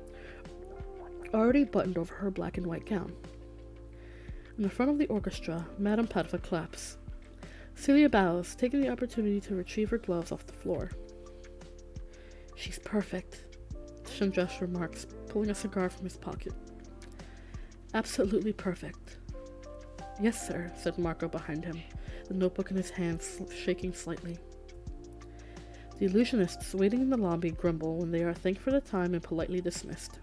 already buttoned over her black and white gown. In the front of the orchestra, Madame Padva claps. Celia bows, taking the opportunity to retrieve her gloves off the floor. She's perfect, Shanjesh remarks, pulling a cigar from his pocket. Absolutely perfect. Yes, sir, said Marco behind him, the notebook in his hands shaking slightly. The illusionists waiting in the lobby grumble when they are thanked for the time and politely dismissed.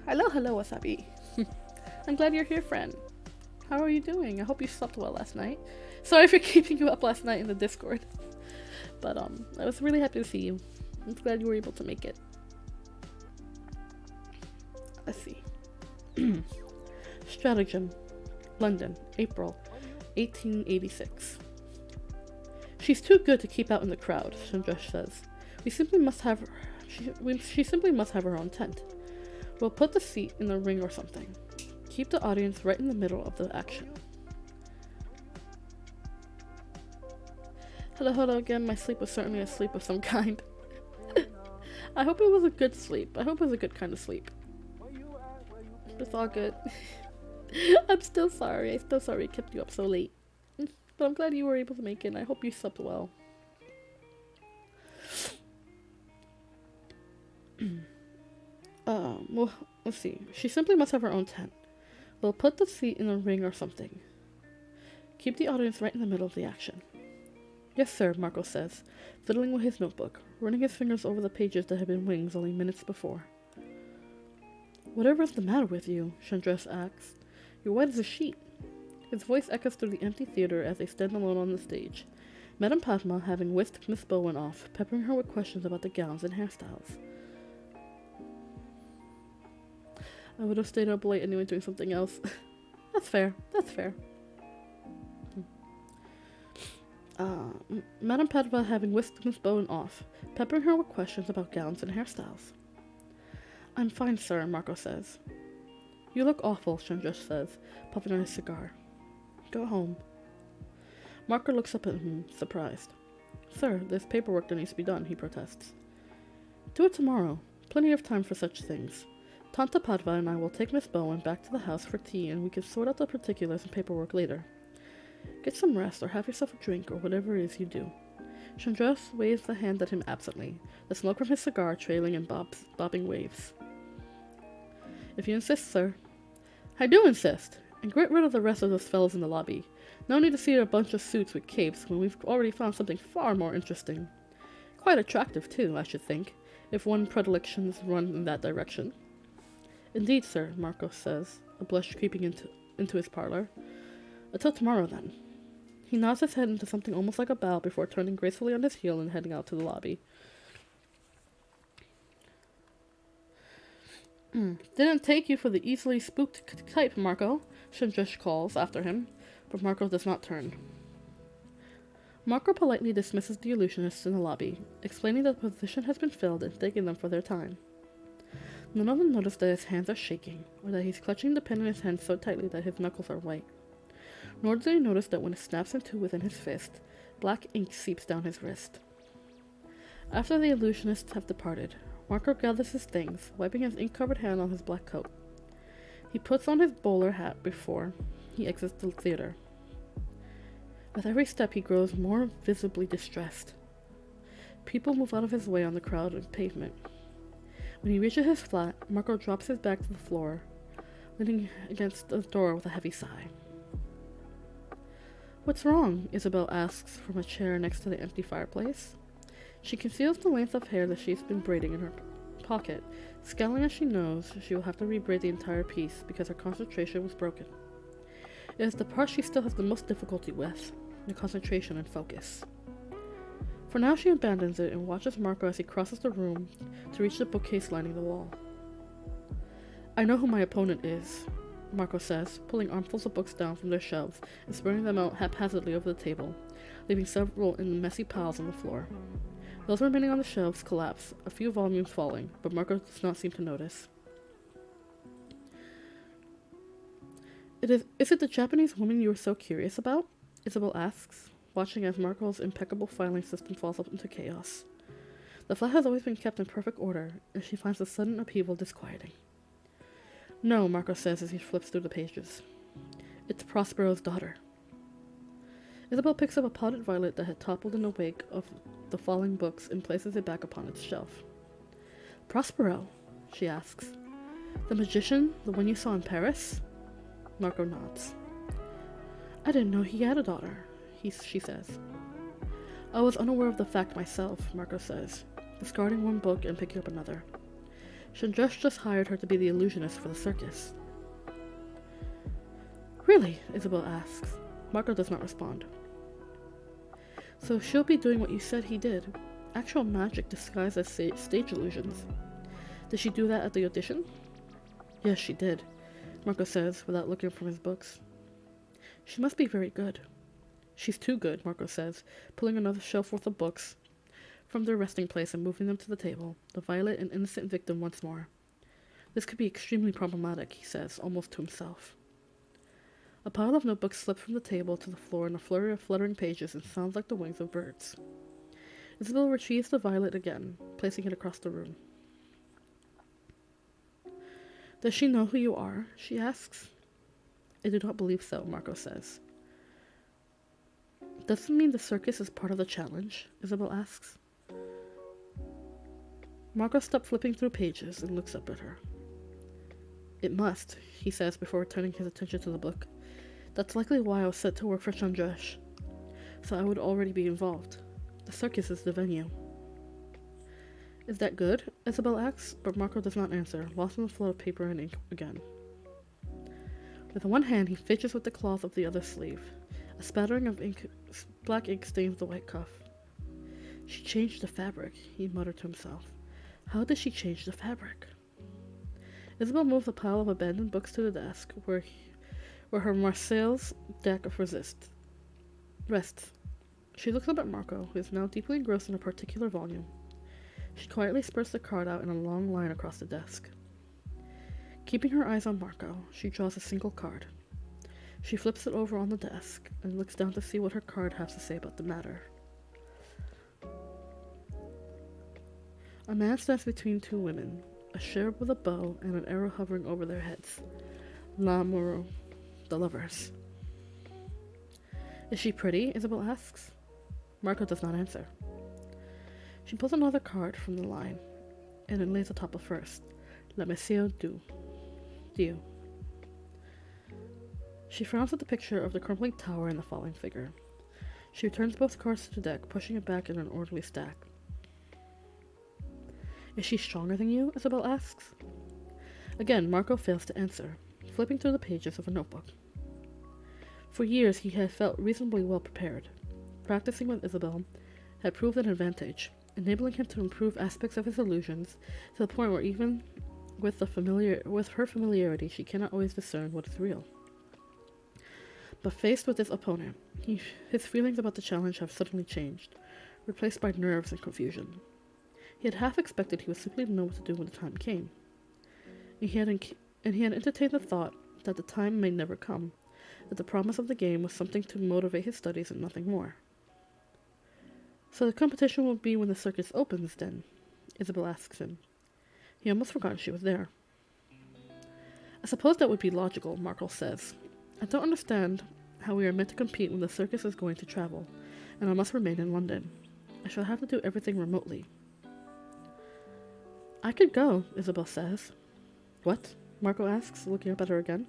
Hello, Wasabi. I'm glad you're here, friend. How are you doing? I hope you slept well last night. Sorry for keeping you up last night in the Discord. But, I was really happy to see you. I'm glad you were able to make it. Let's see. Stratagem, London, April, 1886. She's too good to keep out in the crowd, Shanjesh says. She simply must have her own tent. We'll put the seat in the ring or something. Keep the audience right in the middle of the action. Hello again. My sleep was certainly a sleep of some kind. I hope it was a good sleep. I hope it was a good kind of sleep. It's all good. I'm still sorry. I kept you up so late. But I'm glad you were able to make it, and I hope you slept well. Well, let's see. She simply must have her own tent. We'll put the seat in a ring or something. Keep the audience right in the middle of the action. Yes, sir, Marco says, fiddling with his notebook, running his fingers over the pages that had been wings only minutes before. Whatever is the matter with you? Shanjesh asks. You're white as a sheet. His voice echoes through the empty theater as they stand alone on the stage, Madame Padma having whisked Miss Bowen off, peppering her with questions about the gowns and hairstyles. I would have stayed up late anyway doing something else. That's fair. Madame Padma having whisked Miss Bowen off, peppering her with questions about gowns and hairstyles. I'm fine, sir, Marco says. You look awful, Shanjesh says, puffing on his cigar. Go home. Marco looks up at him, surprised. Sir, there's paperwork that needs to be done, he protests. Do it tomorrow. Plenty of time for such things. Tanta Padva and I will take Miss Bowen back to the house for tea and we can sort out the particulars and paperwork later. Get some rest or have yourself a drink or whatever it is you do. Shanjesh waves the hand at him absently, the smoke from his cigar trailing in bobbing waves. If you insist, sir. I do insist, and get rid of the rest of those fellows in the lobby. No need to see a bunch of suits with capes when we've already found something far more interesting. Quite attractive, too, I should think, if one's predilections run in that direction. Indeed, sir, Marco says, a blush creeping into his parlor. Until tomorrow, then. He nods his head into something almost like a bow before turning gracefully on his heel and heading out to the lobby. Didn't take you for the easily spooked type, Marco, Shinjush calls after him, but Marco does not turn. Marco politely dismisses the illusionists in the lobby, explaining that the position has been filled and thanking them for their time. None of them notice that his hands are shaking, or that he's clutching the pen in his hand so tightly that his knuckles are white. Nor do they notice that when it snaps in two within his fist, black ink seeps down his wrist. After the illusionists have departed, Marco gathers his things, wiping his ink-covered hand on his black coat. He puts on his bowler hat before he exits the theater. With every step, he grows more visibly distressed. People move out of his way on the crowded pavement. When he reaches his flat, Marco drops his bag to the floor, leaning against the door with a heavy sigh. "What's wrong?" Isabel asks from a chair next to the empty fireplace. She conceals the length of hair that she's been braiding in her pocket, scowling as she knows she will have to rebraid the entire piece because her concentration was broken. It is the part she still has the most difficulty with, the concentration and focus. For now she abandons it and watches Marco as he crosses the room to reach the bookcase lining the wall. "I know who my opponent is," Marco says, pulling armfuls of books down from their shelves and spreading them out haphazardly over the table, leaving several in messy piles on the floor. Those remaining on the shelves collapse, a few volumes falling, but Marco does not seem to notice. Is it the Japanese woman you were so curious about?" Isabel asks, watching as Marco's impeccable filing system falls up into chaos. The flat has always been kept in perfect order, and she finds the sudden upheaval disquieting. "No," Marco says as he flips through the pages. "It's Prospero's daughter." Isabel picks up a potted violet that had toppled in the wake of the falling books and places it back upon its shelf. "Prospero?" she asks. "The magician, the one you saw in Paris?" Marco nods. "I didn't know he had a daughter," she says. "I was unaware of the fact myself," Marco says, discarding one book and picking up another. Shinjush just hired her to be the illusionist for the circus. "Really?" Isabel asks. Marco does not respond. "So she'll be doing what you said he did, actual magic disguised as stage illusions. Did she do that at the audition?" "Yes, she did," Marco says without looking from his books. "She must be very good." "She's too good," Marco says, pulling another shelf worth of books from their resting place and moving them to the table, the violet and innocent victim once more. "This could be extremely problematic," he says, almost to himself. A pile of notebooks slips from the table to the floor in a flurry of fluttering pages and sounds like the wings of birds. Isabel retrieves the violet again, placing it across the room. "Does she know who you are?" she asks. "I do not believe so," Marco says. "Does it mean the circus is part of the challenge?" Isabel asks. Marco stops flipping through pages and looks up at her. "It must," he says before returning his attention to the book. "That's likely why I was set to work for Shinjush, so I would already be involved. The circus is the venue." "Is that good?" Isabel asks, but Marco does not answer, lost in the flow of paper and ink again. With one hand, he fidgets with the cloth of the other sleeve. A spattering of black ink stains the white cuff. "She changed the fabric," he muttered to himself. "How did she change the fabric?" Isabel moves a pile of abandoned books to the desk, where her Marseille's deck of rests. She looks up at Marco, who is now deeply engrossed in a particular volume. She quietly spreads the card out in a long line across the desk. Keeping her eyes on Marco, she draws a single card. She flips it over on the desk and looks down to see what her card has to say about the matter. A man stands between two women, a cherub with a bow and an arrow hovering over their heads. L'amoureux, the lovers. "Is she pretty?" Isabel asks. Marco does not answer. She pulls another card from the line, and it lays atop the first. "Le Monsieur Dieu." She frowns at the picture of the crumbling tower and the falling figure. She returns both cards to the deck, pushing it back in an orderly stack. "Is she stronger than you?" Isabel asks. Again, Marco fails to answer, flipping through the pages of a notebook. For years, he had felt reasonably well prepared. Practicing with Isabel had proved an advantage, enabling him to improve aspects of his illusions to the point where even With her familiarity, she cannot always discern what is real. But faced with his opponent, his feelings about the challenge have suddenly changed, replaced by nerves and confusion. He had half expected he would simply know what to do when the time came. And he had entertained the thought that the time may never come, that the promise of the game was something to motivate his studies and nothing more. So the competition will be when the circus opens, then? Isabel asks him. He almost forgot she was there. I suppose that would be logical, Markle says. I don't understand how we are meant to compete when the circus is going to travel, and I must remain in London. I shall have to do everything remotely. I could go, Isabel says. What? Marco asks, looking up at her again.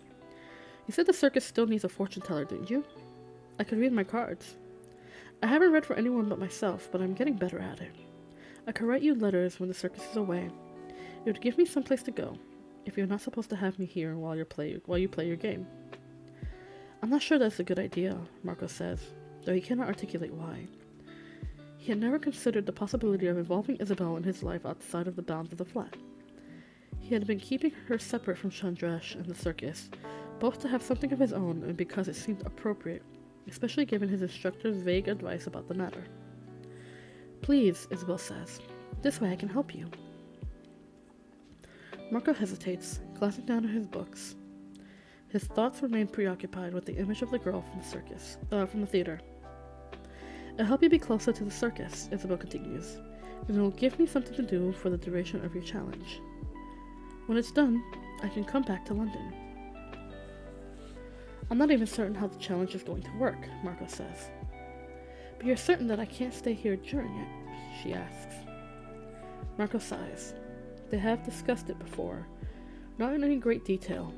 You said the circus still needs a fortune teller, didn't you? I could read my cards. I haven't read for anyone but myself, but I'm getting better at it. I could write you letters when the circus is away. It would give me some place to go, if you're not supposed to have me here while you play your game. I'm not sure that's a good idea, Marco says, though he cannot articulate why. He had never considered the possibility of involving Isabel in his life outside of the bounds of the flat. He had been keeping her separate from Chandresh and the circus, both to have something of his own and because it seemed appropriate, especially given his instructor's vague advice about the matter. Please, Isabel says, this way I can help you. Marco hesitates, glancing down at his books. His thoughts remain preoccupied with the image of the girl from the theater. I'll help you be closer to the circus, Isabel continues, and it will give me something to do for the duration of your challenge. When it's done, I can come back to London. I'm not even certain how the challenge is going to work, Marco says. But you're certain that I can't stay here during it, she asks. Marco sighs. They have discussed it before, not in any great detail,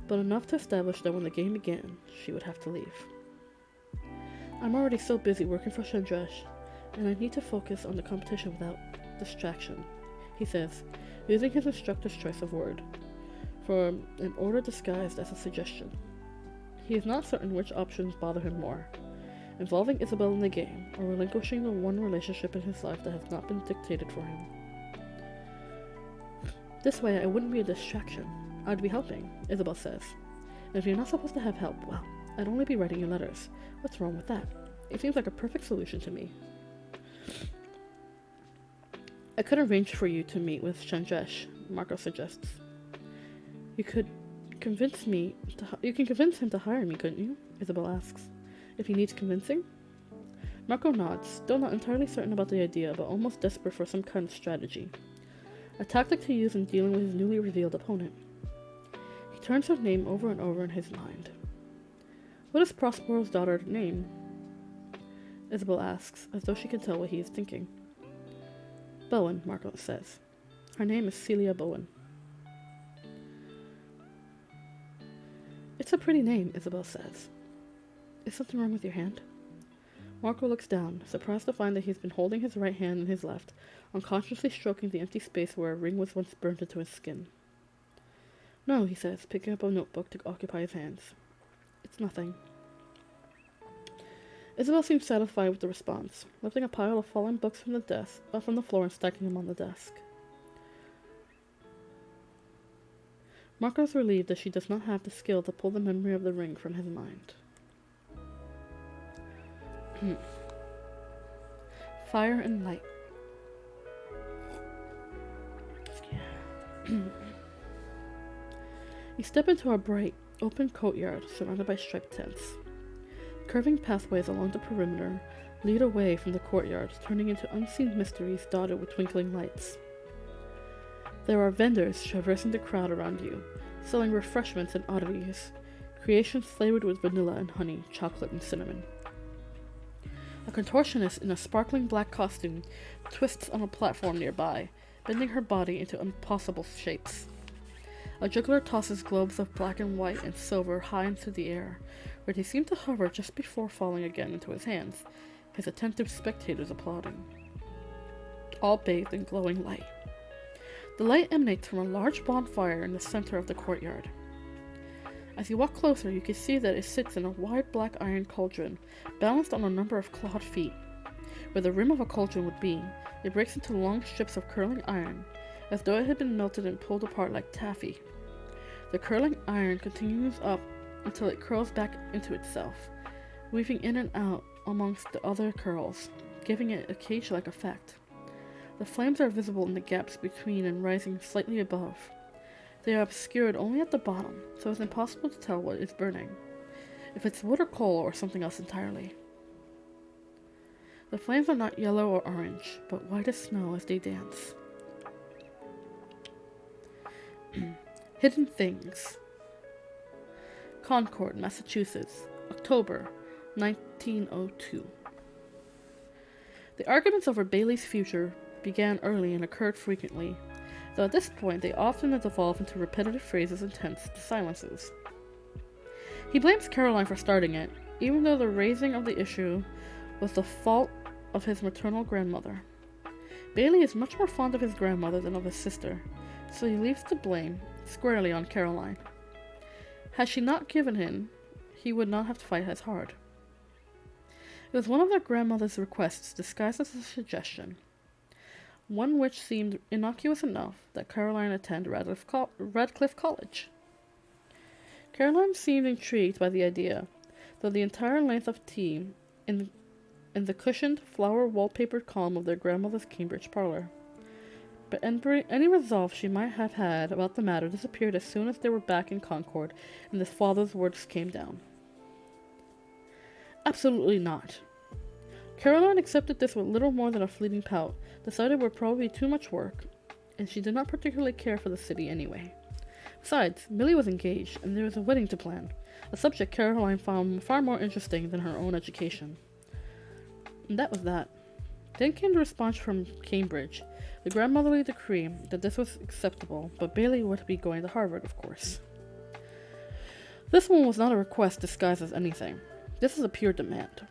but enough to establish that when the game began, she would have to leave. I'm already so busy working for Chandresh, and I need to focus on the competition without distraction, he says, using his instructor's choice of word, for an order disguised as a suggestion. He is not certain which options bother him more, involving Isabel in the game, or relinquishing the one relationship in his life that has not been dictated for him. This way I wouldn't be a distraction. I'd be helping, Isabel says. And if you're not supposed to have help, well, I'd only be writing you letters. What's wrong with that? It seems like a perfect solution to me. I could arrange for you to meet with Chandresh, Marco suggests. You can convince him to hire me, couldn't you? Isabel asks. If he needs convincing? Marco nods, still not entirely certain about the idea, but almost desperate for some kind of strategy. A tactic to use in dealing with his newly revealed opponent. He turns her name over and over in his mind. What is Prospero's daughter's name? Isabel asks, as though she can tell what he is thinking. Bowen, Marco says. Her name is Celia Bowen. It's a pretty name, Isabel says. Is something wrong with your hand? Marco looks down, surprised to find that he's been holding his right hand in his left, unconsciously stroking the empty space where a ring was once burned into his skin. No, he says, picking up a notebook to occupy his hands. It's nothing. Isabel seems satisfied with the response, lifting a pile of fallen books from the floor and stacking them on the desk. Marco is relieved that she does not have the skill to pull the memory of the ring from his mind. Fire and light. You step into a bright, open courtyard surrounded by striped tents. Curving pathways along the perimeter lead away from the courtyard, turning into unseen mysteries dotted with twinkling lights. There are vendors traversing the crowd around you, selling refreshments and oddities, creations flavored with vanilla and honey, chocolate and cinnamon. A contortionist in a sparkling black costume twists on a platform nearby, bending her body into impossible shapes. A juggler tosses globes of black and white and silver high into the air, where they seem to hover just before falling again into his hands, his attentive spectators applauding. All bathed in glowing light. The light emanates from a large bonfire in the center of the courtyard. As you walk closer, you can see that it sits in a wide black iron cauldron, balanced on a number of clawed feet. Where the rim of a cauldron would be, it breaks into long strips of curling iron, as though it had been melted and pulled apart like taffy. The curling iron continues up until it curls back into itself, weaving in and out amongst the other curls, giving it a cage-like effect. The flames are visible in the gaps between and rising slightly above. They are obscured only at the bottom, so it's impossible to tell what is burning, if it's wood or coal or something else entirely. The flames are not yellow or orange, but white as snow as they dance. Hidden Things. Concord, Massachusetts, October 1902. The arguments over Bailey's future began early and occurred frequently, though at this point they often devolved into repetitive phrases and tense silences. He blames Caroline for starting it, even though the raising of the issue was the fault of his maternal grandmother. Bailey is much more fond of his grandmother than of his sister, so he leaves the blame squarely on Caroline. Had she not given in, he would not have to fight as hard. It was one of their grandmother's requests disguised as a suggestion, one which seemed innocuous enough that Caroline attend Radcliffe College. Caroline seemed intrigued by the idea, though the entire length of tea in the cushioned, flower-wallpapered calm of their grandmother's Cambridge parlor. But any resolve she might have had about the matter disappeared as soon as they were back in Concord and his father's words came down. Absolutely not. Caroline accepted this with little more than a fleeting pout, decided it would probably be too much work, and she did not particularly care for the city anyway. Besides, Millie was engaged, and there was a wedding to plan, a subject Caroline found far more interesting than her own education. And that was that. Then came the response from Cambridge, the grandmotherly decree that this was acceptable, but Bailey would be going to Harvard, of course. This one was not a request disguised as anything. This is a pure demand.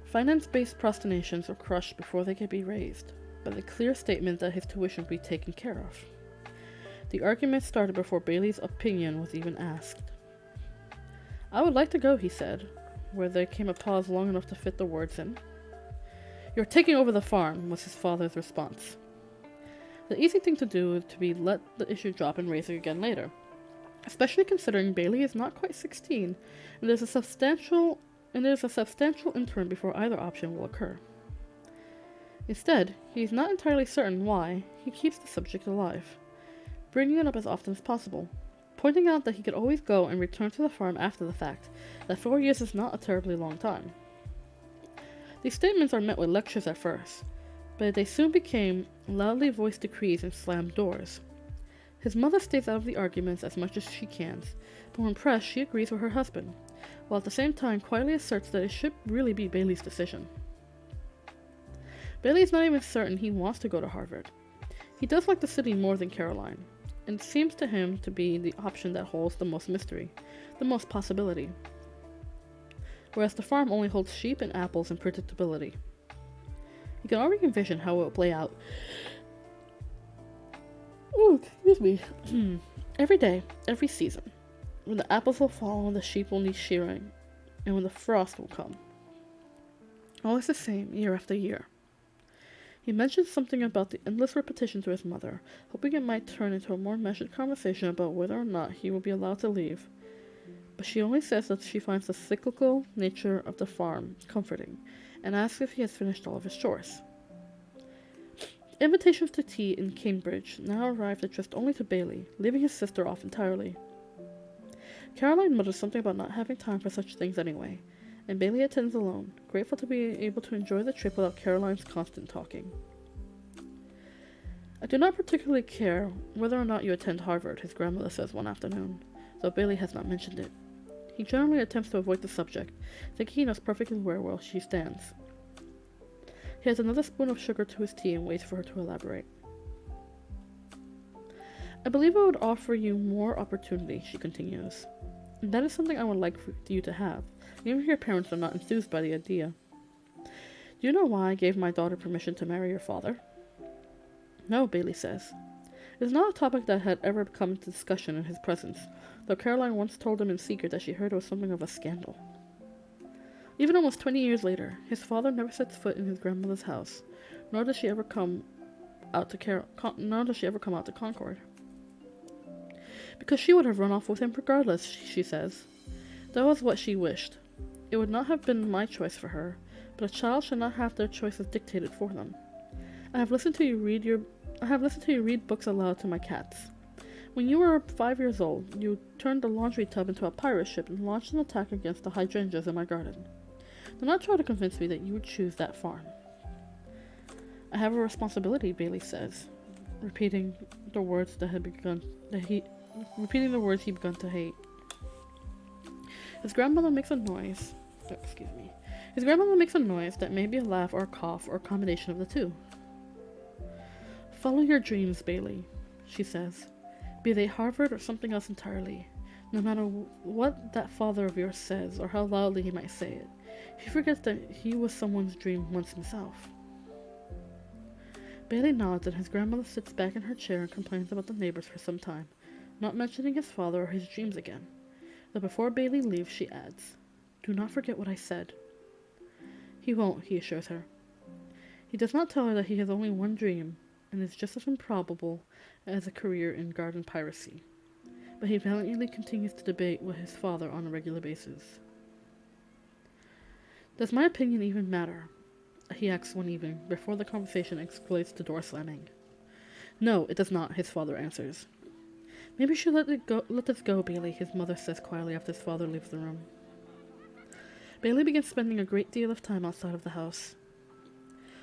Finance-based procrastinations were crushed before they could be raised, by the clear statement that his tuition would be taken care of. The argument started before Bailey's opinion was even asked. I would like to go, he said, where there came a pause long enough to fit the words in. You're taking over the farm, was his father's response. The easy thing to do would be let the issue drop and raise it again later, especially considering Bailey is not quite 16, and there's a substantial interim before either option will occur. Instead, he is not entirely certain why he keeps the subject alive, bringing it up as often as possible, pointing out that he could always go and return to the farm after the fact, that 4 years is not a terribly long time. These statements are met with lectures at first, but they soon became loudly voiced decrees and slammed doors. His mother stays out of the arguments as much as she can, but when pressed she agrees with her husband, while at the same time quietly asserts that it should really be Bailey's decision. Bailey is not even certain he wants to go to Harvard. He does like the city more than Caroline, and it seems to him to be the option that holds the most mystery, the most possibility. Whereas the farm only holds sheep and apples and predictability. You can already envision how it will play out. Ooh, excuse me. Every day, every season, when the apples will fall and the sheep will need shearing, and when the frost will come. Always the same, year after year. He mentions something about the endless repetition to his mother, hoping it might turn into a more measured conversation about whether or not he will be allowed to leave. But she only says that she finds the cyclical nature of the farm comforting, and asks if he has finished all of his chores. Invitations to tea in Cambridge now arrived addressed only to Bailey, leaving his sister off entirely. Caroline mutters something about not having time for such things anyway, and Bailey attends alone, grateful to be able to enjoy the trip without Caroline's constant talking. I do not particularly care whether or not you attend Harvard, his grandmother says one afternoon, though Bailey has not mentioned it. He generally attempts to avoid the subject, thinking he knows perfectly where she stands. He adds another spoon of sugar to his tea and waits for her to elaborate. I believe I would offer you more opportunity, she continues. And that is something I would like for you to have, even if your parents are not enthused by the idea. Do you know why I gave my daughter permission to marry your father? No, Bailey says. It is not a topic that had ever come into discussion in his presence, though Caroline once told him in secret that she heard it was something of a scandal. Even almost 20 years later, his father never sets foot in his grandmother's house, nor does she ever come nor does she ever come out to Concord. Because she would have run off with him regardless, she says. That was what she wished. It would not have been my choice for her, but a child should not have their choices dictated for them. I have listened to you read books aloud to my cats. When you were 5 years old, you turned the laundry tub into a pirate ship and launched an attack against the hydrangeas in my garden. Do not try to convince me that you would choose that farm. I have a responsibility, Bailey says, repeating the words he begun to hate. His grandmother makes a noise. His grandmother makes a noise that may be a laugh or a cough or a combination of the two. Follow your dreams, Bailey, she says. Be they Harvard or something else entirely. No matter what that father of yours says or how loudly he might say it, he forgets that he was someone's dream once himself. Bailey nods and his grandmother sits back in her chair and complains about the neighbors for some time, not mentioning his father or his dreams again. Though before Bailey leaves, she adds, Do not forget what I said. He won't, he assures her. He does not tell her that he has only one dream, and is just as improbable as a career in garden piracy. But he valiantly continues to debate with his father on a regular basis. Does my opinion even matter? He asks one evening, before the conversation escalates to door slamming. No, it does not, his father answers. Maybe you should let this go, Bailey, his mother says quietly after his father leaves the room. Bailey begins spending a great deal of time outside of the house.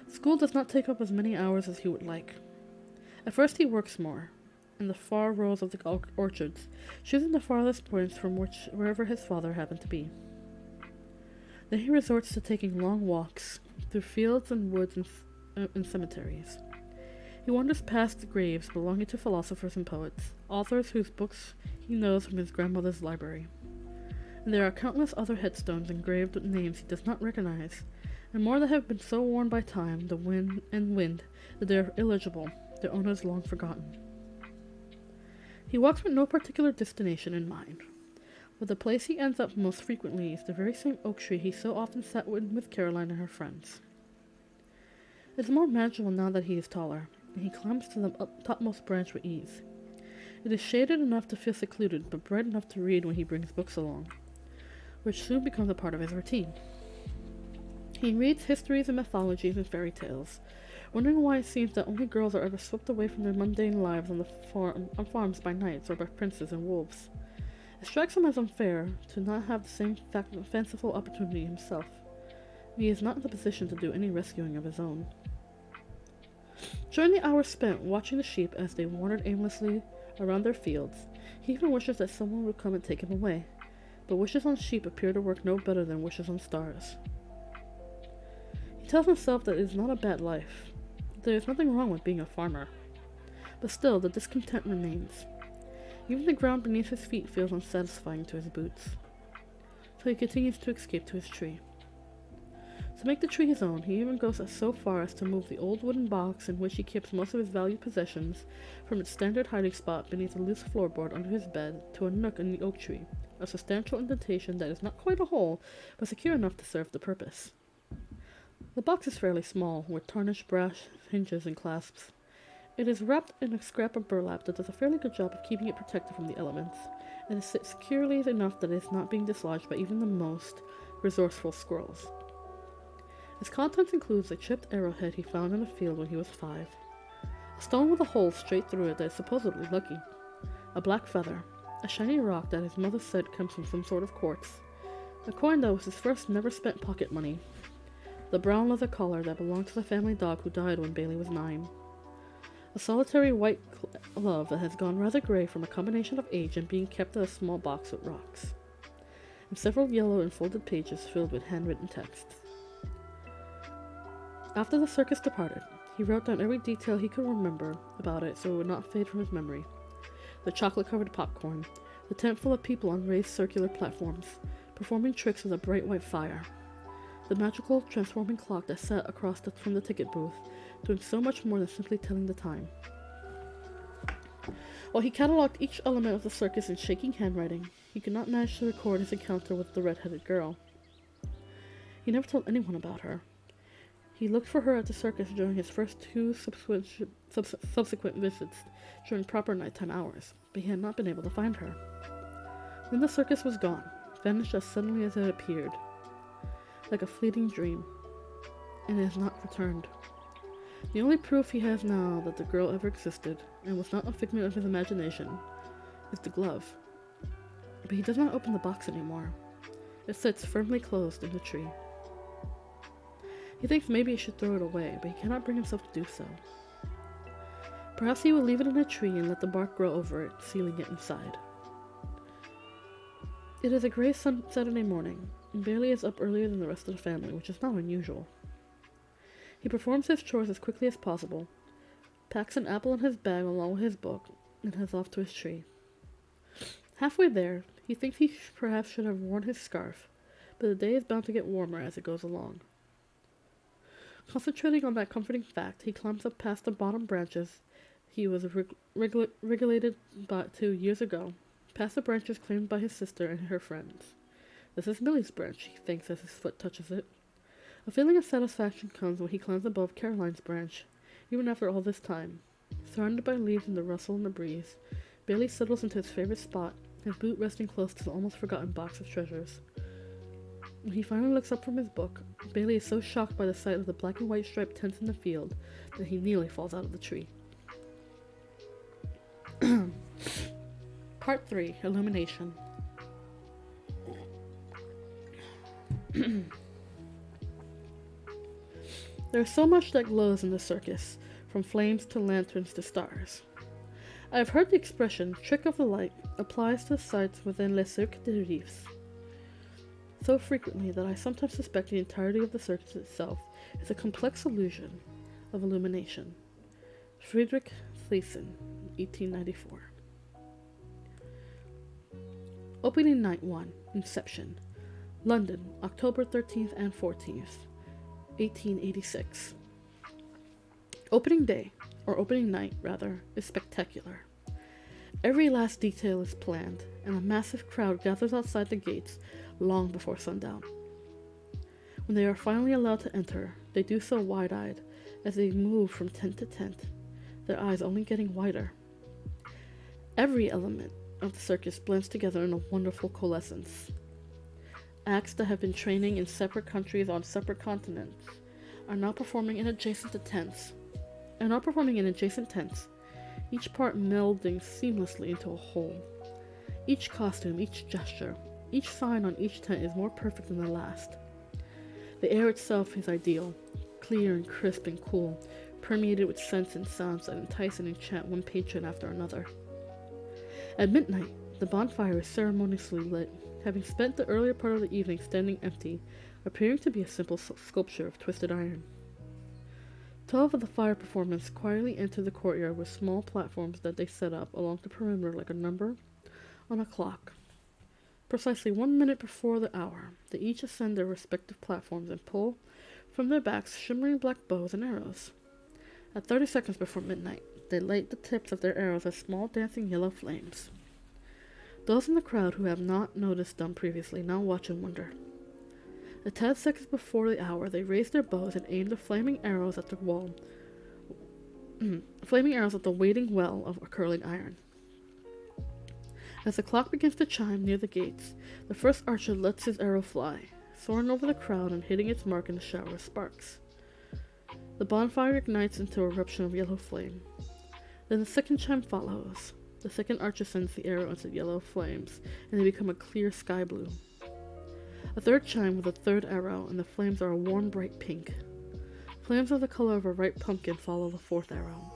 School does not take up as many hours as he would like. At first he works more, in the far rows of the orchards, choosing the farthest points from wherever his father happened to be. Then he resorts to taking long walks through fields and woods and cemeteries. He wanders past the graves belonging to philosophers and poets, authors whose books he knows from his grandmother's library. And there are countless other headstones engraved with names he does not recognize, and more that have been so worn by time, the wind, that they are illegible, their owners long forgotten. He walks with no particular destination in mind, but the place he ends up most frequently is the very same oak tree he so often sat with Caroline and her friends. It is more manageable now that he is taller, and he climbs to the topmost branch with ease. It is shaded enough to feel secluded, but bright enough to read when he brings books along, which soon becomes a part of his routine. He reads histories and mythologies and fairy tales, wondering why it seems that only girls are ever swept away from their mundane lives on farms by knights or by princes and wolves. It strikes him as unfair to not have the same fanciful opportunity himself. He is not in the position to do any rescuing of his own. During the hours spent watching the sheep as they wandered aimlessly around their fields, he even wishes that someone would come and take him away, but wishes on sheep appear to work no better than wishes on stars. He tells himself that it is not a bad life. There is nothing wrong with being a farmer. But still, the discontent remains. Even the ground beneath his feet feels unsatisfying to his boots. So he continues to escape to his tree. To make the tree his own, he even goes so far as to move the old wooden box in which he keeps most of his valued possessions from its standard hiding spot beneath a loose floorboard under his bed to a nook in the oak tree, a substantial indentation that is not quite a hole, but secure enough to serve the purpose. The box is fairly small, with tarnished brass hinges and clasps. It is wrapped in a scrap of burlap that does a fairly good job of keeping it protected from the elements, and it sits securely enough that it is not being dislodged by even the most resourceful squirrels. Its contents includes a chipped arrowhead he found in a field when he was 5, a stone with a hole straight through it that is supposedly lucky, a black feather, a shiny rock that his mother said comes from some sort of quartz, a coin that was his first never-spent pocket money, the brown leather collar that belonged to the family dog who died when Bailey was 9, a solitary white glove that has gone rather gray from a combination of age and being kept in a small box with rocks, and several yellow and folded pages filled with handwritten texts. After the circus departed, he wrote down every detail he could remember about it so it would not fade from his memory. The chocolate-covered popcorn, the tent full of people on raised circular platforms, performing tricks with a bright white fire, the magical transforming clock that sat across from the ticket booth, doing so much more than simply telling the time. While he catalogued each element of the circus in shaking handwriting, he could not manage to record his encounter with the red-headed girl. He never told anyone about her. He looked for her at the circus during his first two subsequent visits during proper nighttime hours, but he had not been able to find her. Then the circus was gone, vanished as suddenly as it appeared, like a fleeting dream, and it has not returned. The only proof he has now that the girl ever existed, and was not a figment of his imagination, is the glove. But he does not open the box anymore. It sits firmly closed in the tree. He thinks maybe he should throw it away, but he cannot bring himself to do so. Perhaps he will leave it in a tree and let the bark grow over it, sealing it inside. It is a grey Saturday morning, and Bailey is up earlier than the rest of the family, which is not unusual. He performs his chores as quickly as possible, packs an apple in his bag along with his book, and heads off to his tree. Halfway there, he thinks he perhaps should have worn his scarf, but the day is bound to get warmer as it goes along. Concentrating on that comforting fact, he climbs up past the bottom branches he was regulated to years ago, past the branches claimed by his sister and her friends. This is Millie's branch, he thinks as his foot touches it. A feeling of satisfaction comes when he climbs above Caroline's branch, even after all this time. Surrounded by leaves and the rustle in the breeze, Bailey settles into his favorite spot, his boot resting close to the almost forgotten box of treasures. When he finally looks up from his book, Bailey is so shocked by the sight of the black and white striped tents in the field that he nearly falls out of the tree. Part 3. Illumination. There is so much that glows in the circus, from flames to lanterns to stars. I have heard the expression, trick of the light, applies to sites within Les Cirques de Rives so frequently that I sometimes suspect the entirety of the circus itself is a complex illusion of illumination. Friedrich Thiessen, 1894. Opening Night 1, Inception, London, October 13th and 14th, 1886. Opening day, or opening night, rather, is spectacular. Every last detail is planned, and a massive crowd gathers outside the gates long before sundown. When they are finally allowed to enter, they do so wide-eyed as they move from tent to tent, their eyes only getting wider. Every element of the circus blends together in a wonderful coalescence. Acts that have been training in separate countries on separate continents are now performing in adjacent tents, each part melding seamlessly into a whole. Each costume, each gesture, each sign on each tent is more perfect than the last. The air itself is ideal, clear and crisp and cool, permeated with scents and sounds that entice and enchant one patron after another. At midnight, the bonfire is ceremoniously lit, having spent the earlier part of the evening standing empty, appearing to be a simple sculpture of twisted iron. 12 of the fire performers quietly enter the courtyard with small platforms that they set up along the perimeter like a number on a clock. Precisely 1 minute before the hour, they each ascend their respective platforms and pull from their backs shimmering black bows and arrows. At 30 seconds before midnight, they light the tips of their arrows as small dancing yellow flames. Those in the crowd who have not noticed them previously now watch and wonder. A 10 seconds before the hour, they raise their bows and aim the flaming arrows at the waiting well of a curling iron. As the clock begins to chime near the gates, the first archer lets his arrow fly, soaring over the crowd and hitting its mark in a shower of sparks. The bonfire ignites into a eruption of yellow flame. Then the second chime follows. The second archer sends the arrow into yellow flames, and they become a clear sky blue. A third chime with a third arrow, and the flames are a warm, bright pink. Flames of the color of a ripe pumpkin follow the fourth arrow.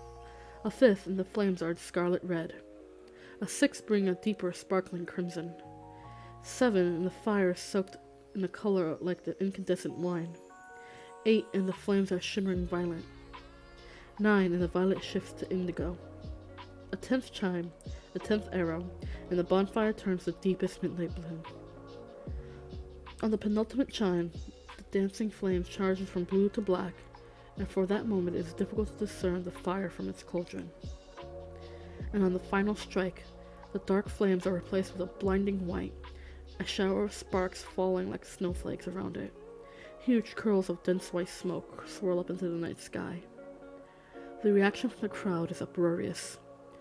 A fifth, and the flames are scarlet red. A sixth bring a deeper, sparkling crimson. 7, and the fire is soaked in a color like the incandescent wine. 8, and the flames are shimmering violet. 9, and the violet shifts to indigo. A 10th chime, the 10th arrow, and the bonfire turns the deepest midnight blue. On the penultimate chime, the dancing flame charges from blue to black, and for that moment it is difficult to discern the fire from its cauldron. And on the final strike, the dark flames are replaced with a blinding white, a shower of sparks falling like snowflakes around it, Huge curls of dense white smoke swirl up into the night sky. The reaction from the crowd is uproarious.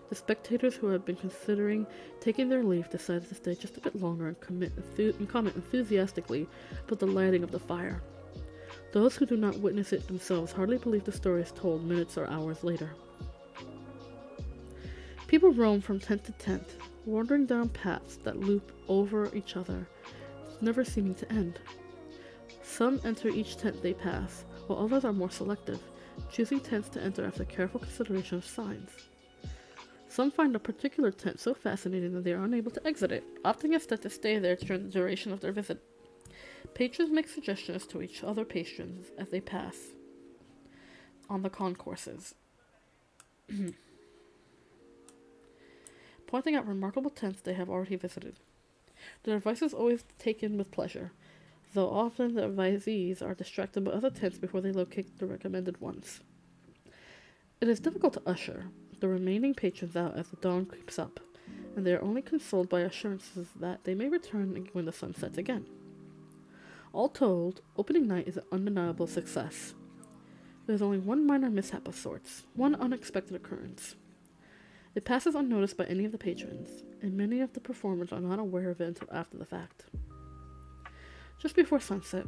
The spectators who have been considering taking their leave decide to stay just a bit longer and comment enthusiastically about the lighting of the fire. Those who do not witness it themselves hardly believe the story is told minutes or hours later. People roam from tent to tent, wandering down paths that loop over each other, never seeming to end. Some enter each tent they pass, while others are more selective, choosing tents to enter after careful consideration of signs. Some find a particular tent so fascinating that they are unable to exit it, opting instead to stay there during the duration of their visit. Patrons make suggestions to each other patrons as they pass on the concourses, pointing out remarkable tents they have already visited. Their advice is always taken with pleasure, though often the advisees are distracted by other tents before they locate the recommended ones. It is difficult to usher the remaining patrons out as the dawn creeps up, and they are only consoled by assurances that they may return when the sun sets again. All told, opening night is an undeniable success. There is only one minor mishap of sorts, one unexpected occurrence. It passes unnoticed by any of the patrons, and many of the performers are not aware of it until after the fact. Just before sunset,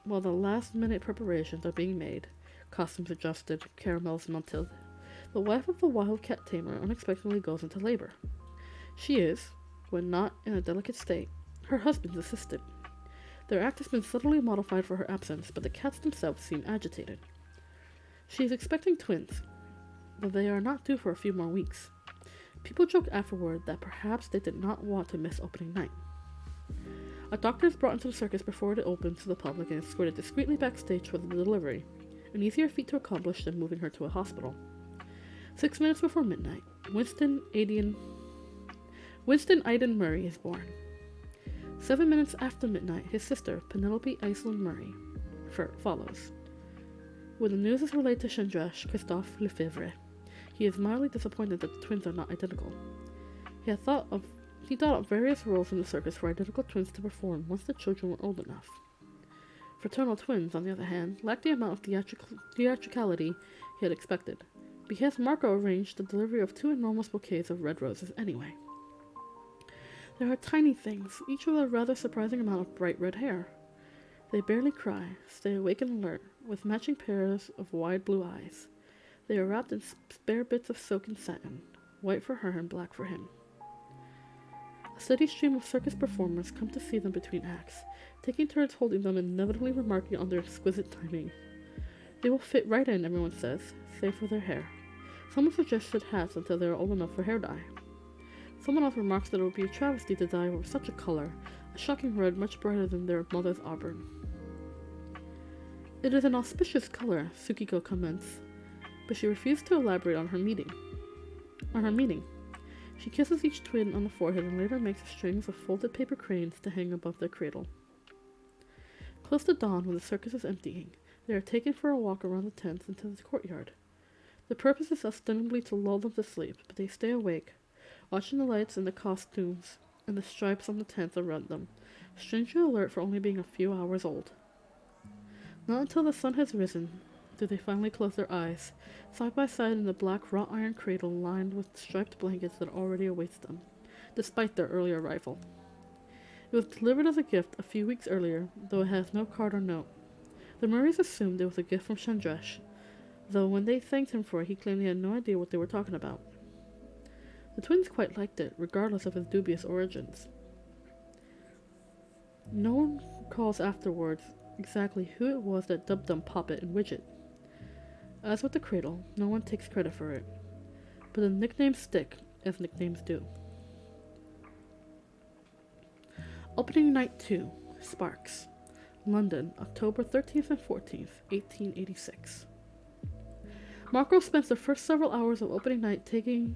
while the last-minute preparations are being made, costumes adjusted, caramels melted, the wife of the wildcat tamer unexpectedly goes into labor. She is, when not in a delicate state, her husband's assistant. Their act has been subtly modified for her absence, but the cats themselves seem agitated. She is expecting twins, but they are not due for a few more weeks. People joke afterward that perhaps they did not want to miss opening night. A doctor is brought into the circus before it opens to the public and escorted discreetly backstage for the delivery, an easier feat to accomplish than moving her to a hospital. 6 minutes before midnight, Winston Iden Murray is born. 7 minutes after midnight, his sister, Penelope Iceland Murray, follows. When the news is relayed to Chandrash Christophe Lefebvre, he is mildly disappointed that the twins are not identical. He thought up various roles in the circus for identical twins to perform once the children were old enough. Fraternal twins, on the other hand, lacked the amount of theatricality he had expected, because Marco arranged the delivery of 2 enormous bouquets of red roses anyway. There are tiny things, each with a rather surprising amount of bright red hair. They barely cry, stay awake and alert, with matching pairs of wide blue eyes. They are wrapped in spare bits of silk and satin, white for her and black for him. A steady stream of circus performers come to see them between acts, taking turns holding them and inevitably remarking on their exquisite timing. They will fit right in, everyone says, save for their hair. Someone suggested hats until they are old enough for hair dye. Someone else remarks that it would be a travesty to dye over such a color, a shocking red much brighter than their mother's auburn. It is an auspicious color, Tsukiko comments, but she refused to elaborate on her meaning. She kisses each twin on the forehead and later makes strings of folded paper cranes to hang above their cradle. Close to dawn, when the circus is emptying, they are taken for a walk around the tents into the courtyard. The purpose is ostensibly to lull them to sleep, but they stay awake, watching the lights and the costumes and the stripes on the tents around them, strangely alert for only being a few hours old. Not until the sun has risen do they finally close their eyes, side by side in the black wrought iron cradle lined with striped blankets that already awaits them, despite their early arrival. It was delivered as a gift a few weeks earlier, though it has no card or note. The Murrays assumed it was a gift from Chandrash, though when they thanked him for it, he claimed he had no idea what they were talking about. The twins quite liked it, regardless of its dubious origins. No one recalls afterwards exactly who it was that dubbed them Poppet and Widget. As with the cradle, no one takes credit for it, but the nicknames stick, as nicknames do. Opening Night 2, Sparks, London, October 13th and 14th, 1886. Marco spends the first several hours of opening night taking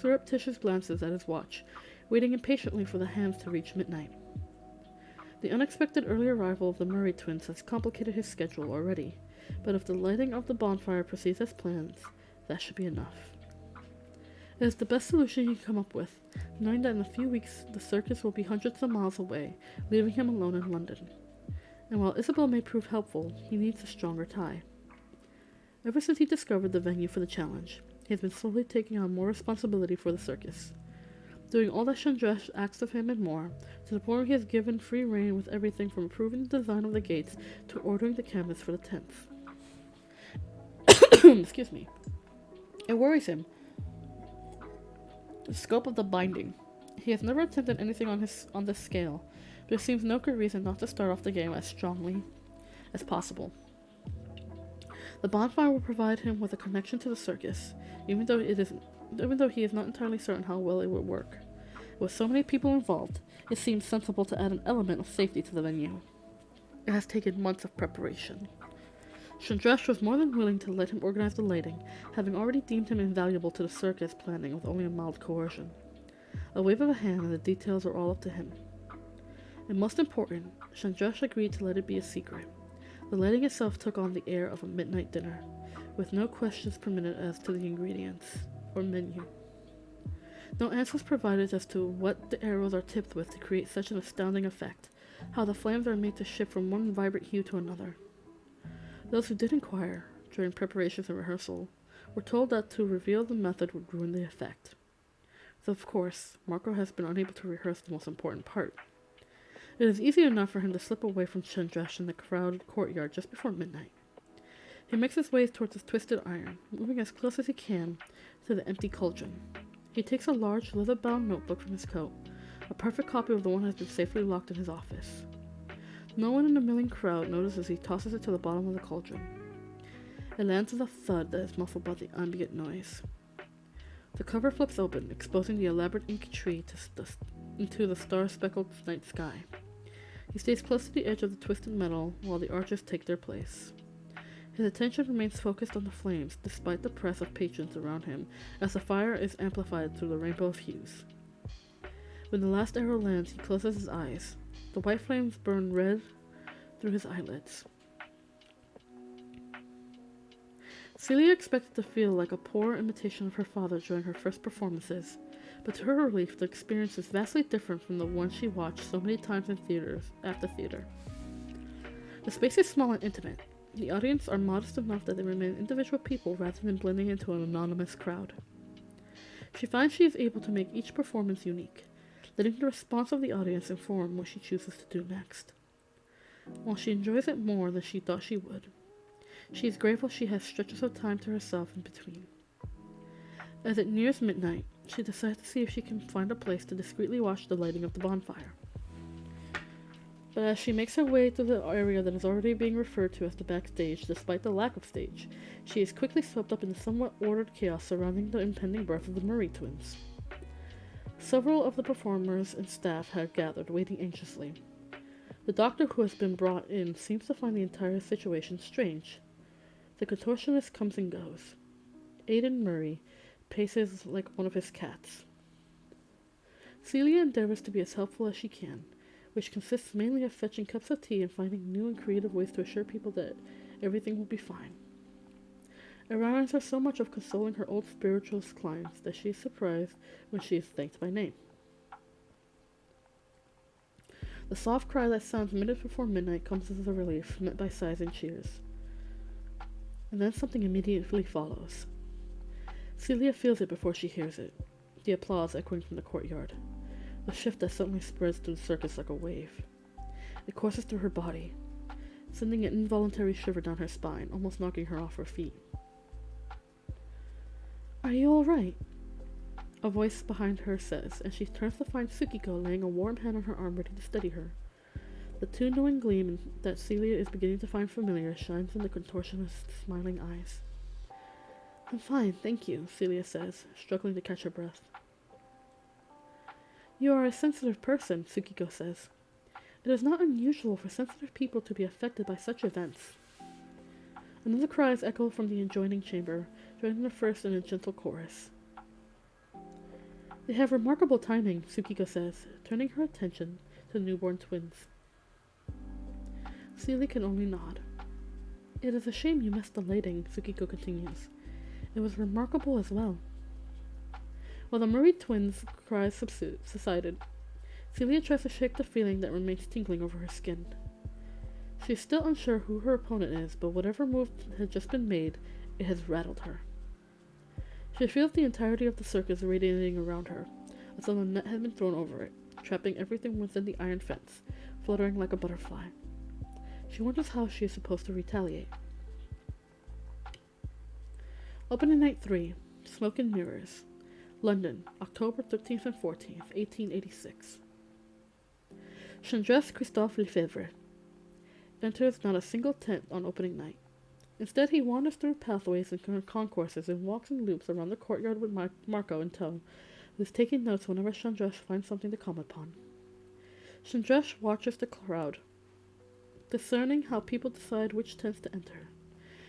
surreptitious glances at his watch, waiting impatiently for the hands to reach midnight. The unexpected early arrival of the Murray twins has complicated his schedule already, but if the lighting of the bonfire proceeds as planned, that should be enough. It is the best solution he can come up with, knowing that in a few weeks the circus will be hundreds of miles away, leaving him alone in London. And while Isabel may prove helpful, he needs a stronger tie. Ever since he discovered the venue for the challenge, he has been slowly taking on more responsibility for the circus, doing all that Chandresh asks of him and more, to the point where he has given free rein with everything from approving the design of the gates to ordering the canvas for the tents. Excuse me. It worries him. The scope of the binding. He has never attempted anything on this scale, but there seems no good reason not to start off the game as strongly as possible. The bonfire will provide him with a connection to the circus, even though he is not entirely certain how well it will work. With so many people involved, it seems sensible to add an element of safety to the venue. It has taken months of preparation. Chandresh was more than willing to let him organize the lighting, having already deemed him invaluable to the circus planning with only a mild coercion. A wave of a hand and the details are all up to him. And most important, Chandresh agreed to let it be a secret. The lighting itself took on the air of a midnight dinner, with no questions permitted as to the ingredients or menu. No answers provided as to what the arrows are tipped with to create such an astounding effect, how the flames are made to shift from one vibrant hue to another. Those who did inquire, during preparations and rehearsal, were told that to reveal the method would ruin the effect. So of course, Marco has been unable to rehearse the most important part. It is easy enough for him to slip away from Chandresh in the crowded courtyard just before midnight. He makes his way towards his twisted iron, moving as close as he can to the empty cauldron. He takes a large, leather-bound notebook from his coat, a perfect copy of the one that has been safely locked in his office. No one in the milling crowd notices he tosses it to the bottom of the cauldron. It lands with a thud that is muffled by the ambient noise. The cover flips open, exposing the elaborate ink tree into the star-speckled night sky. He stays close to the edge of the twisted metal while the archers take their place. His attention remains focused on the flames, despite the press of patrons around him, as the fire is amplified through the rainbow of hues. When the last arrow lands, he closes his eyes. The white flames burn red through his eyelids. Celia expected to feel like a poor imitation of her father during her first performances, but to her relief, the experience is vastly different from the one she watched so many times in theaters after theater. The space is small and intimate. The audience are modest enough that they remain individual people rather than blending into an anonymous crowd. She finds she is able to make each performance unique, letting the response of the audience inform what she chooses to do next. While she enjoys it more than she thought she would, she is grateful she has stretches of time to herself in between. As it nears midnight, she decides to see if she can find a place to discreetly watch the lighting of the bonfire. But as she makes her way to the area that is already being referred to as the backstage, despite the lack of stage, she is quickly swept up in the somewhat ordered chaos surrounding the impending birth of the Murray twins. Several of the performers and staff had gathered, waiting anxiously. The doctor who has been brought in seems to find the entire situation strange. The contortionist comes and goes. Aidan Murray paces like one of his cats. Celia endeavors to be as helpful as she can, which consists mainly of fetching cups of tea and finding new and creative ways to assure people that everything will be fine. It reminds her so much of consoling her old spiritualist clients that she is surprised when she is thanked by name. The soft cry that sounds minutes before midnight comes as a relief, met by sighs and cheers. And then something immediately follows. Celia feels it before she hears it, the applause echoing from the courtyard, the shift that suddenly spreads through the circus like a wave. It courses through her body, sending an involuntary shiver down her spine, almost knocking her off her feet. "Are you all right?" a voice behind her says, and she turns to find Tsukiko laying a warm hand on her arm ready to steady her. The too knowing gleam that Celia is beginning to find familiar shines in the contortionist's smiling eyes. "I'm fine, thank you," Celia says, struggling to catch her breath. "You are a sensitive person," Tsukiko says. "It is not unusual for sensitive people to be affected by such events." Another cries echo from the adjoining chamber, joining the first in a gentle chorus. "They have remarkable timing," Tsukiko says, turning her attention to the newborn twins. Celia can only nod. "It is a shame you missed the lighting," Tsukiko continues. "It was remarkable as well." While the Murray twins' cries subsided, Celia tries to shake the feeling that remains tingling over her skin. She's still unsure who her opponent is, but whatever move has just been made, it has rattled her. She feels the entirety of the circus radiating around her, as though a net had been thrown over it, trapping everything within the iron fence, fluttering like a butterfly. She wonders how she is supposed to retaliate. Opening Night 3, Smoke and Mirrors, London, October 13th and 14th, 1886. Chandres Christophe Lefebvre enters not a single tent on opening night. Instead, he wanders through pathways and concourses and walks in loops around the courtyard with Marco in tow, who is taking notes whenever Chandres finds something to comment upon. Chandres watches the crowd, discerning how people decide which tents to enter.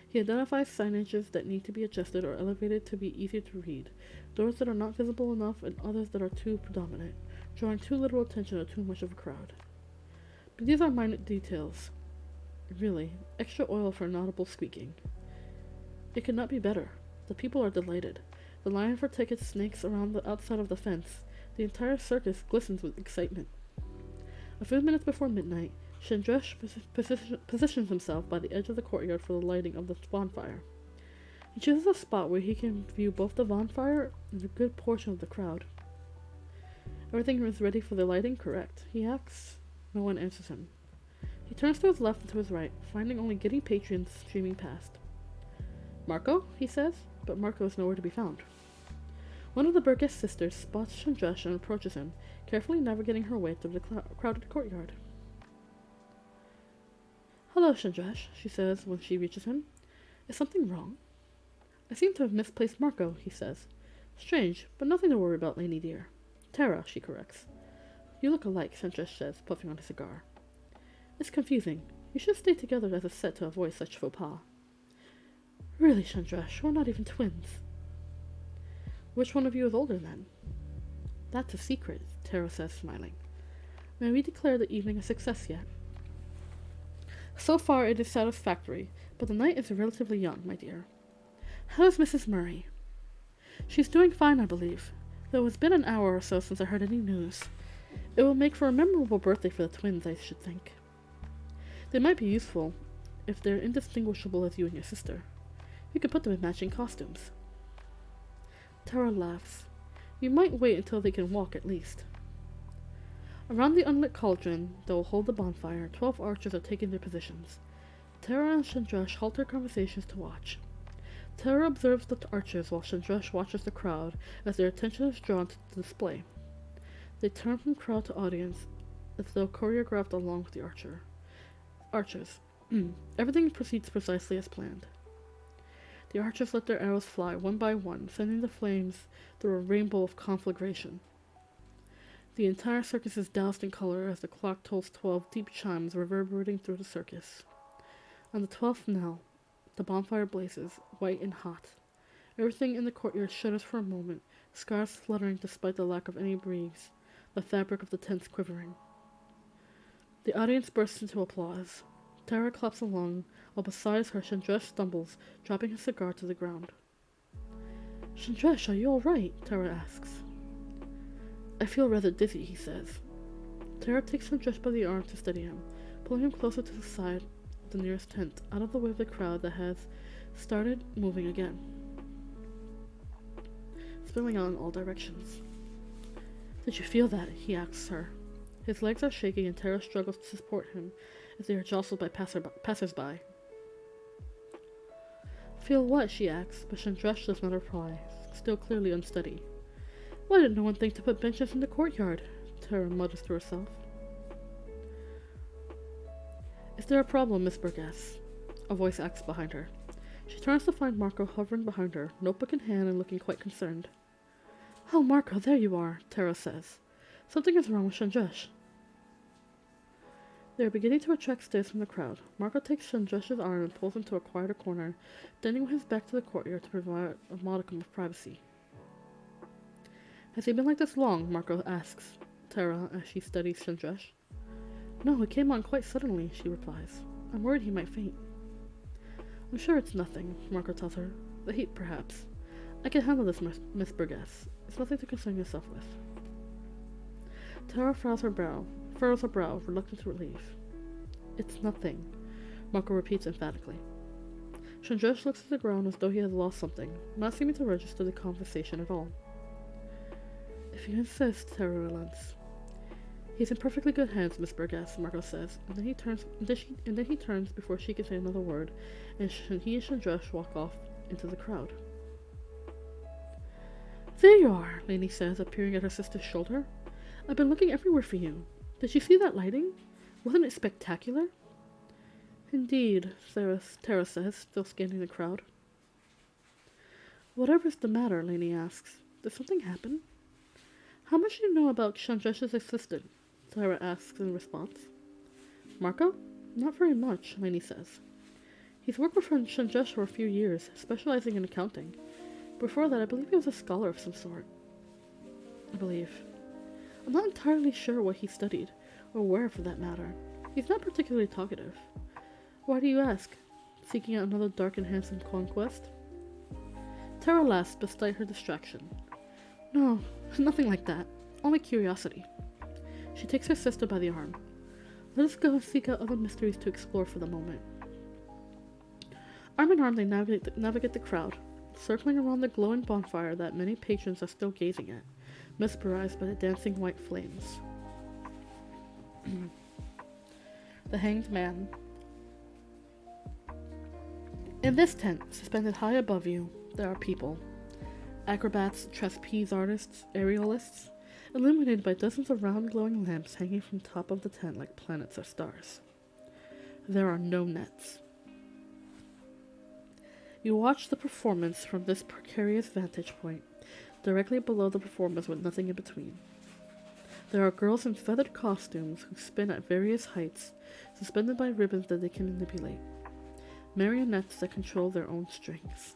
He identifies signages that need to be adjusted or elevated to be easier to read, doors that are not visible enough and others that are too predominant, drawing too little attention to too much of a crowd. But these are minor details. Really, extra oil for inaudible squeaking. It could not be better. The people are delighted. The line for tickets snakes around the outside of the fence. The entire circus glistens with excitement. A few minutes before midnight, Chandres positions himself by the edge of the courtyard for the lighting of the bonfire. He chooses a spot where he can view both the bonfire and a good portion of the crowd. Everything is ready for the lighting, correct? He asks. No one answers him. He turns to his left and to his right, finding only giddy patrons streaming past. Marco, he says, but Marco is nowhere to be found. One of the Burgess sisters spots Chandres and approaches him, carefully navigating her way through the crowded courtyard. Hello, Chandres, she says when she reaches him. Is something wrong? I seem to have misplaced Marco, he says. Strange, but nothing to worry about, Lainey dear. Tara, she corrects. You look alike, Chandres says, puffing on his cigar. It's confusing. You should stay together as a set to avoid such faux pas. Really, Chandres, we're not even twins. Which one of you is older, then? That's a secret, Tara says, smiling. May we declare the evening a success yet? So far it is satisfactory, but the night is relatively young, my dear. How is Mrs. Murray? She's doing fine, I believe, though it's been an hour or so since I heard any news. It will make for a memorable birthday for the twins, I should think. They might be useful, if they're indistinguishable as you and your sister. You could put them in matching costumes. Tara laughs. You might wait until they can walk, at least. Around the unlit cauldron that will hold the bonfire, 12 archers are taking their positions. Tara and Chandres halt their conversations to watch. Tara observes the archers while Chandres watches the crowd as their attention is drawn to the display. They turn from crowd to audience as though choreographed along with the archers. Everything proceeds precisely as planned. The archers let their arrows fly one by one, sending the flames through a rainbow of conflagration. The entire circus is doused in color as the clock tolls 12 deep chimes reverberating through the circus. On the 12th knell, the bonfire blazes, white and hot. Everything in the courtyard shudders for a moment, scarves fluttering despite the lack of any breeze, the fabric of the tents quivering. The audience bursts into applause. Tara claps along, while beside her Chandres stumbles, dropping his cigar to the ground. Chandres, are you all right? Tara asks. I feel rather dizzy, he says. Tara takes Chandres by the arm to steady him, pulling him closer to the side of the nearest tent, out of the way of the crowd that has started moving again, spilling out in all directions. Did you feel that? He asks her. His legs are shaking and Tara struggles to support him as they are jostled by passers-by. Feel what? She asks, but Chandres does not reply, still clearly unsteady. Why did no one think to put benches in the courtyard? Tara mutters to herself. Is there a problem, Miss Burgess? A voice asks behind her. She turns to find Marco hovering behind her, notebook in hand and looking quite concerned. Oh, Marco, there you are, Tara says. Something is wrong with Chandres. They are beginning to attract stares from the crowd. Marco takes Chandres' arm and pulls him to a quieter corner, standing with his back to the courtyard to provide a modicum of privacy. Has he been like this long? Marco asks Tara as she studies Chandres. No, it came on quite suddenly, she replies. I'm worried he might faint. I'm sure it's nothing, Marco tells her. The heat, perhaps. I can handle this, Miss Burgess. It's nothing to concern yourself with. Tara furrows her brow, reluctant to leave. It's nothing. Marco repeats emphatically. Chandresh looks at the ground as though he has lost something, not seeming to register the conversation at all. If you insist, Tara relents. He's in perfectly good hands, Miss Burgess, Marco says, and then he turns before she can say another word, and he and Chandresh walk off into the crowd. There you are, Lainey says, appearing at her sister's shoulder. I've been looking everywhere for you. Did you see that lighting? Wasn't it spectacular? Indeed, Tara says, still scanning the crowd. Whatever's the matter, Lainey asks. Did something happen? How much do you know about Chandresh's assistant? Tara asks in response. Marco? Not very much, Lainey says. He's worked with Chandresh for a few years, specializing in accounting. Before that, I believe he was a scholar of some sort. I'm not entirely sure what he studied, or where for that matter. He's not particularly talkative. Why do you ask? Seeking out another dark and handsome conquest? Tara laughs beside her distraction. No, nothing like that. Only curiosity. She takes her sister by the arm. Let us go and seek out other mysteries to explore for the moment. Arm in arm they navigate the crowd, circling around the glowing bonfire that many patrons are still gazing at, mesmerized by the dancing white flames. The Hanged Man. In this tent, suspended high above you, there are people. Acrobats, trapeze artists, aerialists, illuminated by dozens of round glowing lamps hanging from top of the tent like planets or stars. There are no nets. You watch the performance from this precarious vantage point, directly below the performers with nothing in between. There are girls in feathered costumes who spin at various heights, suspended by ribbons that they can manipulate. Marionettes that control their own strings.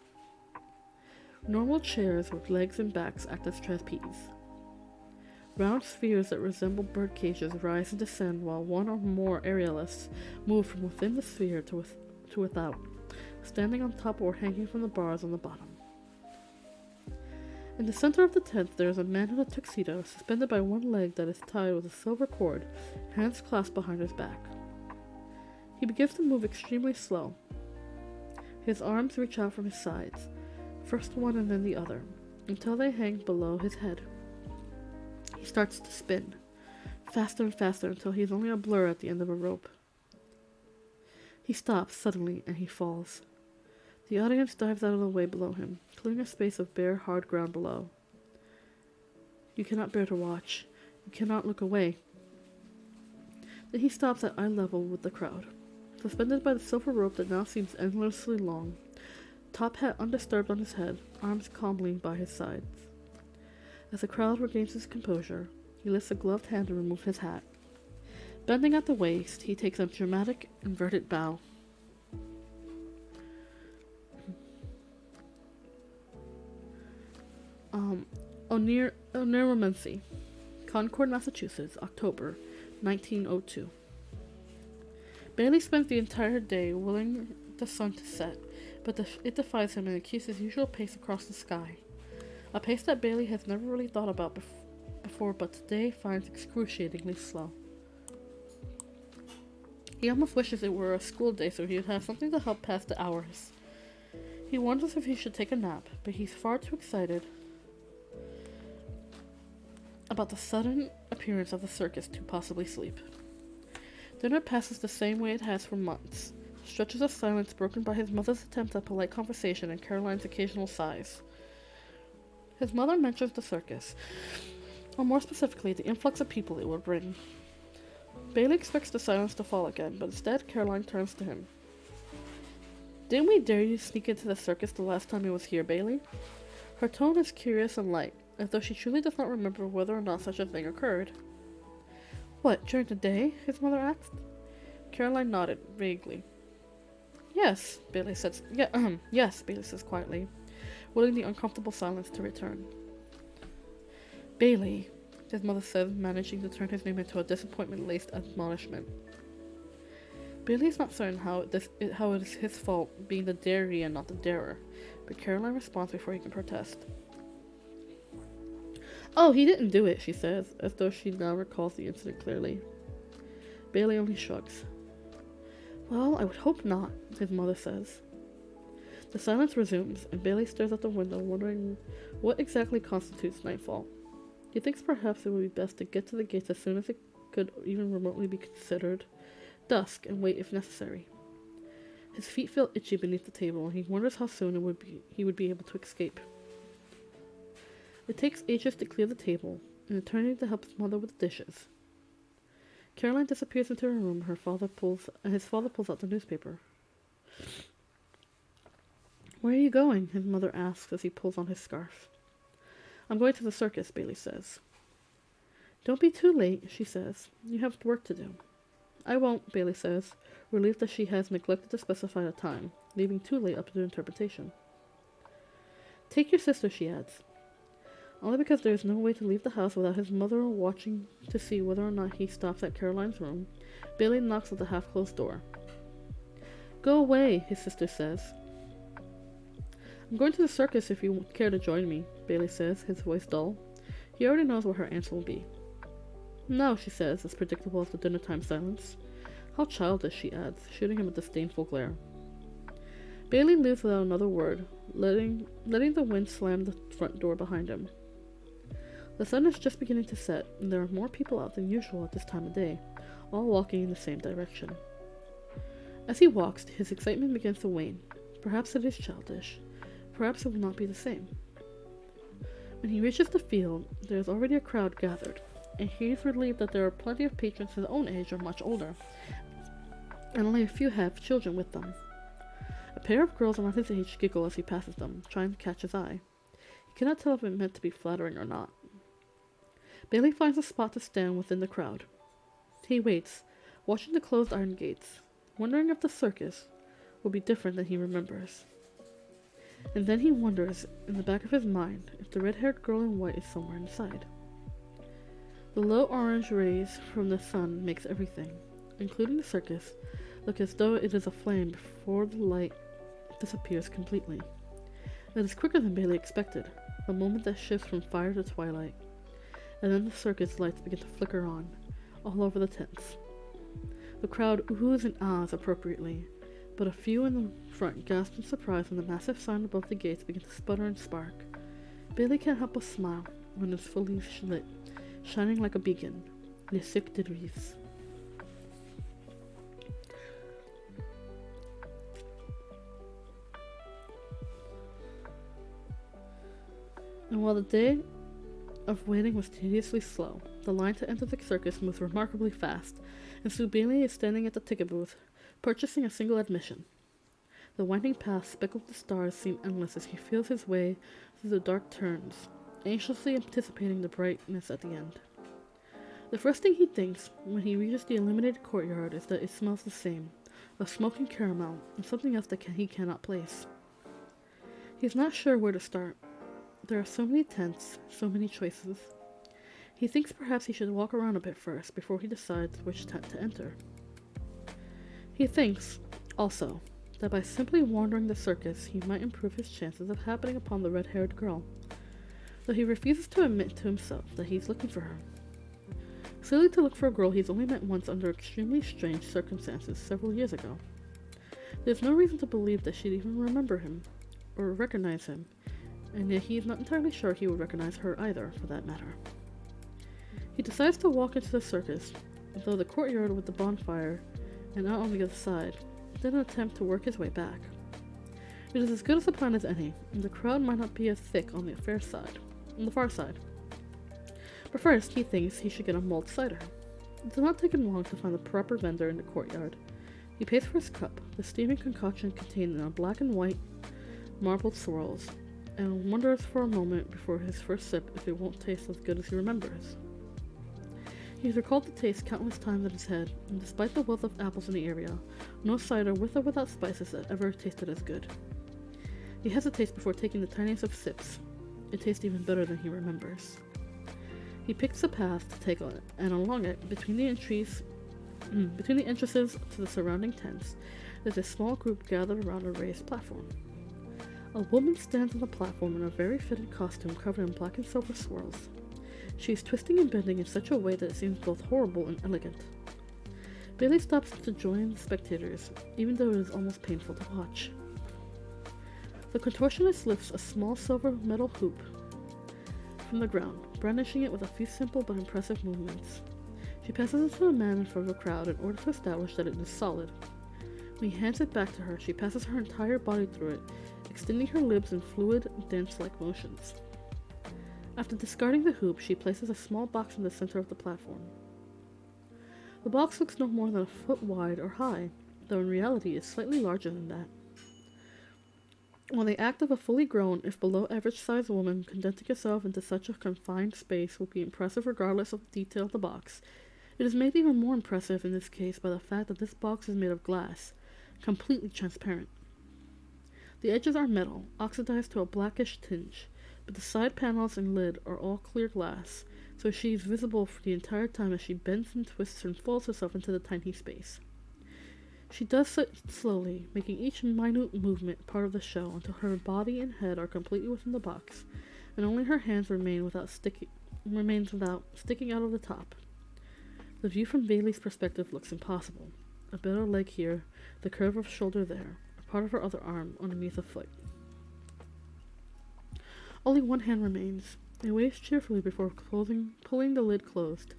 Normal chairs with legs and backs act as trapeze. Round spheres that resemble bird cages rise and descend while one or more aerialists move from within the sphere to without, standing on top or hanging from the bars on the bottom. In the center of the tent there is a man in a tuxedo, suspended by one leg that is tied with a silver cord, hands clasped behind his back. He begins to move extremely slow. His arms reach out from his sides, first one and then the other, until they hang below his head. He starts to spin, faster and faster until he is only a blur at the end of a rope. He stops suddenly and he falls. The audience dives out of the way below him, clearing a space of bare, hard ground below. You cannot bear to watch. You cannot look away. Then he stops at eye level with the crowd, suspended by the silver rope that now seems endlessly long, top hat undisturbed on his head, arms calmly by his sides. As the crowd regains his composure, he lifts a gloved hand to remove his hat. Bending at the waist, he takes a dramatic, inverted bow. Oneiromancy, Concord, Massachusetts, October, 1902. Bailey spends the entire day willing the sun to set, but it defies him and it keeps his usual pace across the sky. A pace that Bailey has never really thought about before, but today finds excruciatingly slow. He almost wishes it were a school day so he would have something to help pass the hours. He wonders if he should take a nap, but he's far too excited about the sudden appearance of the circus to possibly sleep. Dinner passes the same way it has for months. Stretches of silence broken by his mother's attempt at polite conversation and Caroline's occasional sighs. His mother mentions the circus, or more specifically, the influx of people it would bring. Bailey expects the silence to fall again, but instead Caroline turns to him. Didn't we dare you sneak into the circus the last time you was here, Bailey? Her tone is curious and light, as though she truly does not remember whether or not such a thing occurred. What, during the day? His mother asked. Caroline nodded, vaguely. Yes, Bailey says. Yes, Bailey says quietly, willing the uncomfortable silence to return. Bailey, his mother says, managing to turn his name into a disappointment-laced admonishment. Bailey is not certain how it is his fault being the darey and not the darer, but Caroline responds before he can protest. Oh, he didn't do it, she says, as though she now recalls the incident clearly. Bailey only shrugs. Well, I would hope not, his mother says. The silence resumes, and Bailey stares out the window, wondering what exactly constitutes nightfall. He thinks perhaps it would be best to get to the gates as soon as it could even remotely be considered dusk and wait if necessary. His feet feel itchy beneath the table, and he wonders how soon he would be able to escape. It takes ages to clear the table, an eternity to help his mother with the dishes. Caroline disappears into her room, and his father pulls out the newspaper. Where are you going? His mother asks as he pulls on his scarf. I'm going to the circus, Bailey says. Don't be too late, she says. You have work to do. I won't, Bailey says, relieved that she has neglected to specify a time, leaving too late up to interpretation. Take your sister, she adds. Only because there is no way to leave the house without his mother watching to see whether or not he stops at Caroline's room, Bailey knocks at the half-closed door. Go away, his sister says. I'm going to the circus if you care to join me, Bailey says, his voice dull. He already knows what her answer will be. No, she says, as predictable as the dinner-time silence. How childish, she adds, shooting him a disdainful glare. Bailey leaves without another word, letting the wind slam the front door behind him. The sun is just beginning to set, and there are more people out than usual at this time of day, all walking in the same direction. As he walks, his excitement begins to wane. Perhaps it is childish. Perhaps it will not be the same. When he reaches the field, there is already a crowd gathered, and he is relieved that there are plenty of patrons his own age or much older, and only a few have children with them. A pair of girls around his age giggle as he passes them, trying to catch his eye. He cannot tell if it meant to be flattering or not. Bailey finds a spot to stand within the crowd. He waits, watching the closed iron gates, wondering if the circus will be different than he remembers. And then he wonders, in the back of his mind, if the red-haired girl in white is somewhere inside. The low orange rays from the sun makes everything, including the circus, look as though it is aflame before the light disappears completely. It is quicker than Bailey expected, a moment that shifts from fire to twilight, and then the circus lights begin to flicker on, all over the tents. The crowd oohs and ahs appropriately, but a few in the front gasp in surprise when the massive sign above the gates begins to sputter and spark. Bailey can't help but smile when it is fully lit, shining like a beacon. Les Cirques de Rives. And while the day of waiting was tediously slow, the line to enter the circus moves remarkably fast, and Sue Bailey is standing at the ticket booth, purchasing a single admission. The winding path speckled with stars seem endless as he feels his way through the dark turns, anxiously anticipating the brightness at the end. The first thing he thinks when he reaches the illuminated courtyard is that it smells the same, of smoking caramel and something else that he cannot place. He's not sure where to start. There are so many tents, so many choices. He thinks perhaps he should walk around a bit first before he decides which tent to enter. He thinks, also, that by simply wandering the circus he might improve his chances of happening upon the red-haired girl, though he refuses to admit to himself that he's looking for her. Silly to look for a girl he's only met once under extremely strange circumstances several years ago. There's no reason to believe that she'd even remember him, or recognize him, and yet he is not entirely sure he would recognize her either, for that matter. He decides to walk into the circus, though the courtyard with the bonfire and out on the other side, then attempt to work his way back. It is as good as a plan as any, and the crowd might not be as thick on the far side. But first, he thinks he should get a mulled cider. It does not take him long to find the proper vendor in the courtyard. He pays for his cup, the steaming concoction contained in a black and white marbled swirls, and wonders for a moment before his first sip if it won't taste as good as he remembers. He's recalled the taste countless times in his head, and despite the wealth of apples in the area, no cider with or without spices has ever tasted as good. He hesitates before taking the tiniest of sips. It tastes even better than he remembers. He picks a path to take on it, and along it, between the entrances to the surrounding tents, there's a small group gathered around a raised platform. A woman stands on the platform in a very fitted costume covered in black and silver swirls. She is twisting and bending in such a way that it seems both horrible and elegant. Bailey stops to join the spectators, even though it is almost painful to watch. The contortionist lifts a small silver metal hoop from the ground, brandishing it with a few simple but impressive movements. She passes it to a man in front of the crowd in order to establish that it is solid. When he hands it back to her, she passes her entire body through it, extending her limbs in fluid, dance-like motions. After discarding the hoop, she places a small box in the center of the platform. The box looks no more than a foot wide or high, though in reality is slightly larger than that. While the act of a fully grown, if below average sized woman condensing herself into such a confined space will be impressive regardless of the detail of the box, it is made even more impressive in this case by the fact that this box is made of glass, completely transparent. The edges are metal, oxidized to a blackish tinge, but the side panels and lid are all clear glass, so she is visible for the entire time as she bends and twists and folds herself into the tiny space. She does so slowly, making each minute movement part of the show until her body and head are completely within the box, and only her hands remain without sticking out of the top. The view from Bailey's perspective looks impossible. A bit of leg here, the curve of shoulder there, a part of her other arm underneath a foot. Only one hand remains. It waves cheerfully before pulling the lid closed.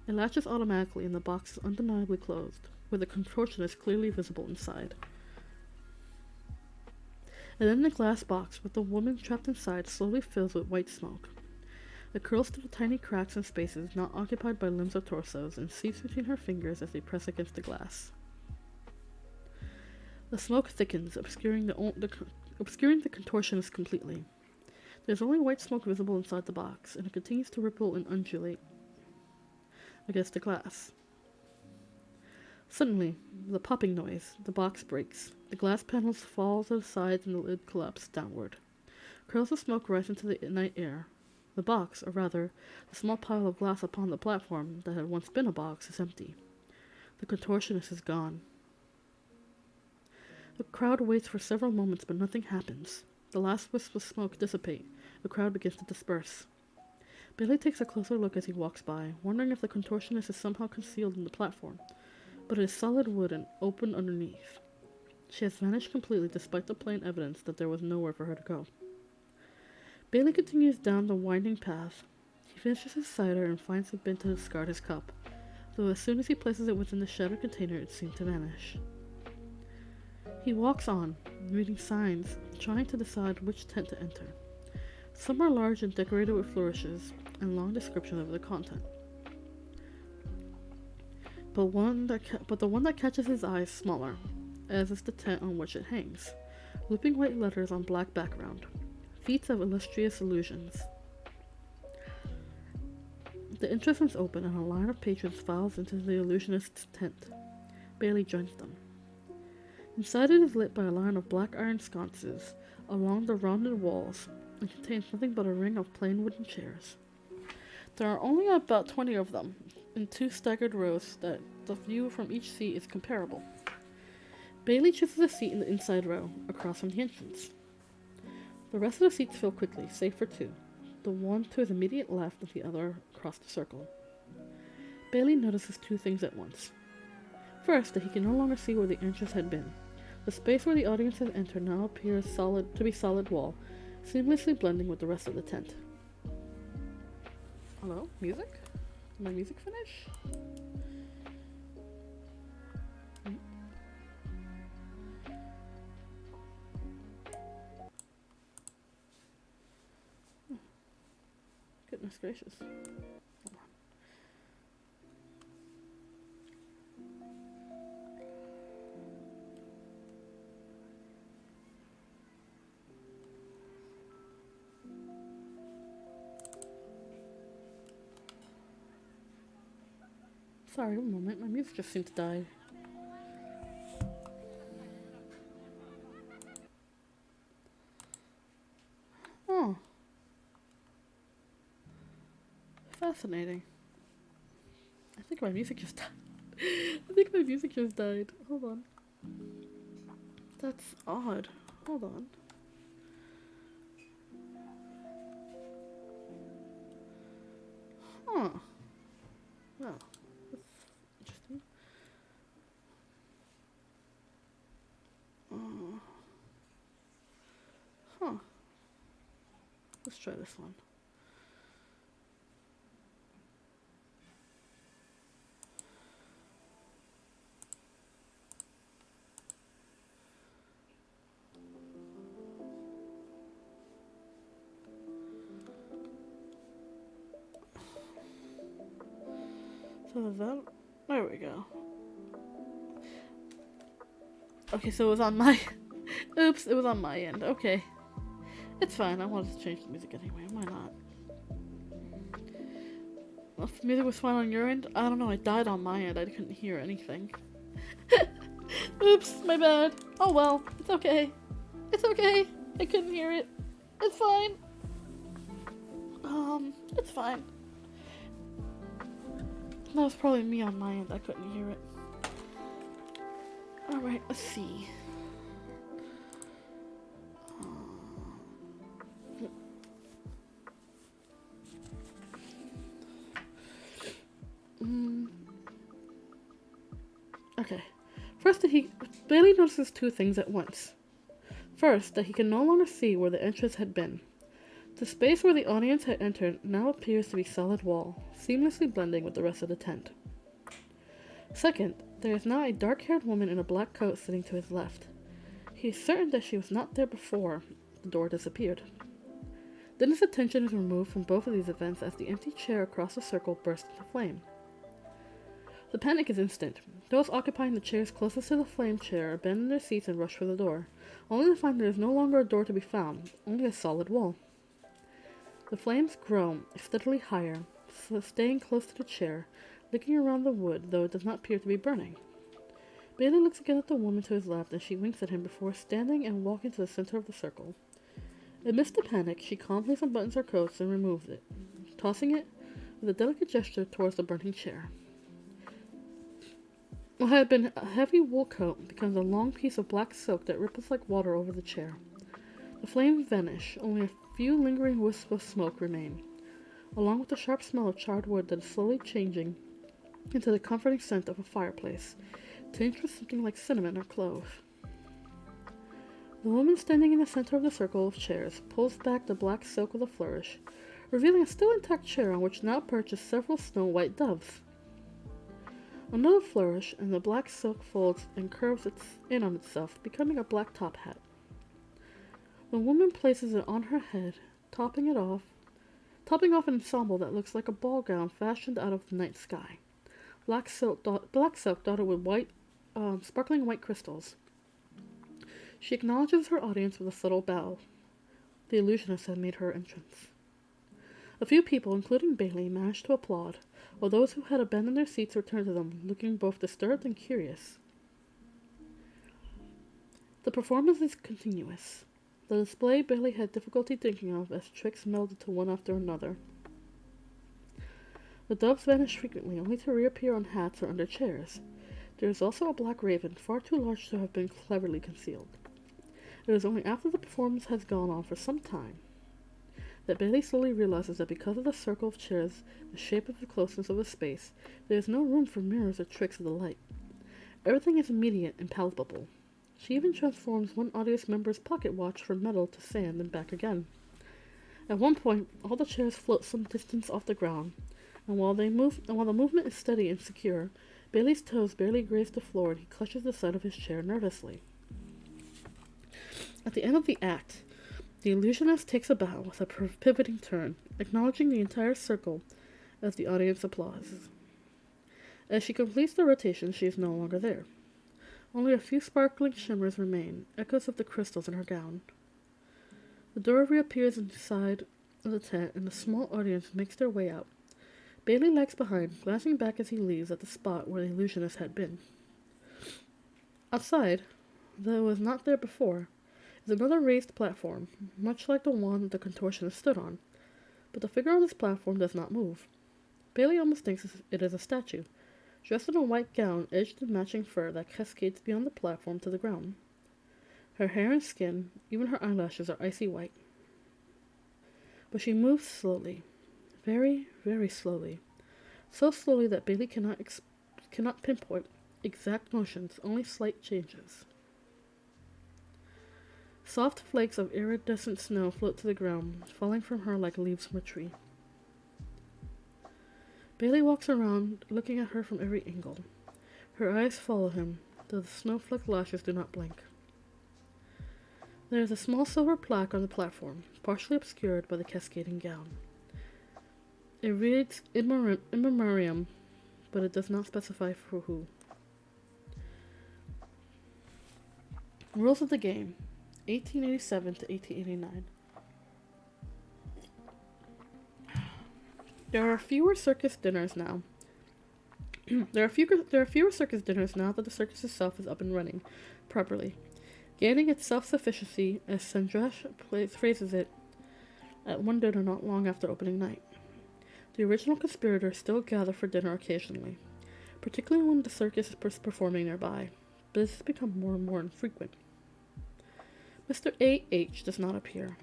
It latches automatically and the box is undeniably closed, with the contortionist clearly visible inside. And then the glass box, with the woman trapped inside, slowly fills with white smoke. It curls through the tiny cracks and spaces not occupied by limbs or torsos and seeps between her fingers as they press against the glass. The smoke thickens, obscuring the contortionist completely. There's only white smoke visible inside the box, and it continues to ripple and undulate against the glass. Suddenly, with a popping noise, the box breaks. The glass panels fall to the sides and the lid collapses downward. Curls of smoke rise into the night air. The box, or rather, the small pile of glass upon the platform that had once been a box, is empty. The contortionist is gone. The crowd waits for several moments, but nothing happens. The last wisps of smoke dissipate. The crowd begins to disperse. Bailey takes a closer look as he walks by, wondering if the contortionist is somehow concealed in the platform, but it is solid wood and open underneath. She has vanished completely despite the plain evidence that there was nowhere for her to go. Bailey continues down the winding path. He finishes his cider and finds the bin to discard his cup, though as soon as he places it within the shattered container it seems to vanish. He walks on, reading signs, trying to decide which tent to enter. Some are large and decorated with flourishes, and long descriptions of the content. But the one that catches his eye is smaller, as is the tent on which it hangs, looping white letters on black background. Feats of illustrious illusions. The entrance is open and a line of patrons files into the illusionist's tent. Bailey joins them. Inside it is lit by a line of black iron sconces along the rounded walls and contains nothing but a ring of plain wooden chairs. There are only about 20 of them, in 2 staggered rows that the view from each seat is comparable. Bailey chooses a seat in the inside row, across from the entrance. The rest of the seats fill quickly, save for 2, the one to his immediate left and the other across the circle. Bailey notices 2 things at once. First, that he can no longer see where the entrance had been. The space where the audience has entered now appears to be solid wall, seamlessly blending with the rest of the tent. Hello? Music? Did my music finish? Goodness gracious. Hold on. Sorry, one moment. My music just seemed to die. Oh. Fascinating. I think my music just died. I think my music just died. Hold on. That's odd. Hold on. Huh. Well, that's interesting. try this one. So that, there we go. Okay, so it was on my, oops, it was on my end. Okay, it's fine. I wanted to change the music anyway. Why not? Well, if the music was fine on your end, I don't know. I died on my end. I couldn't hear anything. Oops, my bad. Oh well, it's okay. It's okay. I couldn't hear it. It's fine. It's fine. That was probably me on my end. I couldn't hear it. Alright, let's see. Okay. First, Bailey notices two things at once. First, that he can no longer see where the entrance had been. The space where the audience had entered now appears to be solid wall, seamlessly blending with the rest of the tent. Second, there is now a dark-haired woman in a black coat sitting to his left. He is certain that she was not there before the door disappeared. Then his attention is removed from both of these events as the empty chair across the circle bursts into flame. The panic is instant. Those occupying the chairs closest to the flame chair abandon their seats and rush for the door, only to find there is no longer a door to be found, only a solid wall. The flames grow steadily higher, staying close to the chair, licking around the wood, though it does not appear to be burning. Bailey looks again at the woman to his left as she winks at him before standing and walking to the center of the circle. Amidst the panic, she calmly unbuttons her coat and removes it, tossing it with a delicate gesture towards the burning chair. What had been a heavy wool coat becomes a long piece of black silk that ripples like water over the chair. The flames vanish, only a few lingering wisps of smoke remain, along with the sharp smell of charred wood that is slowly changing into the comforting scent of a fireplace, tinged with something like cinnamon or clove. The woman standing in the center of the circle of chairs pulls back the black silk with a flourish, revealing a still intact chair on which now perch several snow-white doves. Another flourish, and the black silk folds and curves in on itself, becoming a black top hat. The woman places it on her head, topping off an ensemble that looks like a ball gown fashioned out of the night sky. Black silk dotted with sparkling white crystals. She acknowledges her audience with a subtle bow. The illusionist had made her entrance. A few people, including Bailey, managed to applaud, while those who had abandoned their seats returned to them, looking both disturbed and curious. The performance is continuous. The display Bailey had difficulty thinking of as tricks melded to one after another. The doves vanish frequently, only to reappear on hats or under chairs. There is also a black raven, far too large to have been cleverly concealed. It is only after the performance has gone on for some time that Bailey slowly realizes that because of the circle of chairs, the shape of the closeness of the space, there is no room for mirrors or tricks of the light. Everything is immediate and palpable. She even transforms one audience member's pocket watch from metal to sand and back again. At one point, all the chairs float some distance off the ground, and while the movement is steady and secure, Bailey's toes barely graze the floor and he clutches the side of his chair nervously. At the end of the act, the illusionist takes a bow with a pivoting turn, acknowledging the entire circle as the audience applauds. As she completes the rotation, she is no longer there. Only a few sparkling shimmers remain, echoes of the crystals in her gown. The door reappears inside of the tent, and the small audience makes their way out. Bailey lags behind, glancing back as he leaves at the spot where the illusionist had been. Outside, though it was not there before, is another raised platform, much like the one the contortionist stood on, but the figure on this platform does not move. Bailey almost thinks it is a statue, dressed in a white gown edged in matching fur that cascades beyond the platform to the ground. Her hair and skin, even her eyelashes, are icy white. But she moves slowly, very, very slowly, so slowly that Bailey cannot pinpoint exact motions, only slight changes. Soft flakes of iridescent snow float to the ground, falling from her like leaves from a tree. Bailey walks around, looking at her from every angle. Her eyes follow him, though the snowflake lashes do not blink. There is a small silver plaque on the platform, partially obscured by the cascading gown. It reads in memoriam, but it does not specify for who. Rules of the game, 1887 to 1889. There are fewer circus dinners now. There are fewer circus dinners now that the circus itself is up and running properly, gaining its self-sufficiency, as Sandrash phrases it, at one dinner not long after opening night. The original conspirators still gather for dinner occasionally, particularly when the circus is performing nearby, but this has become more and more infrequent. Mr. A.H. does not appear,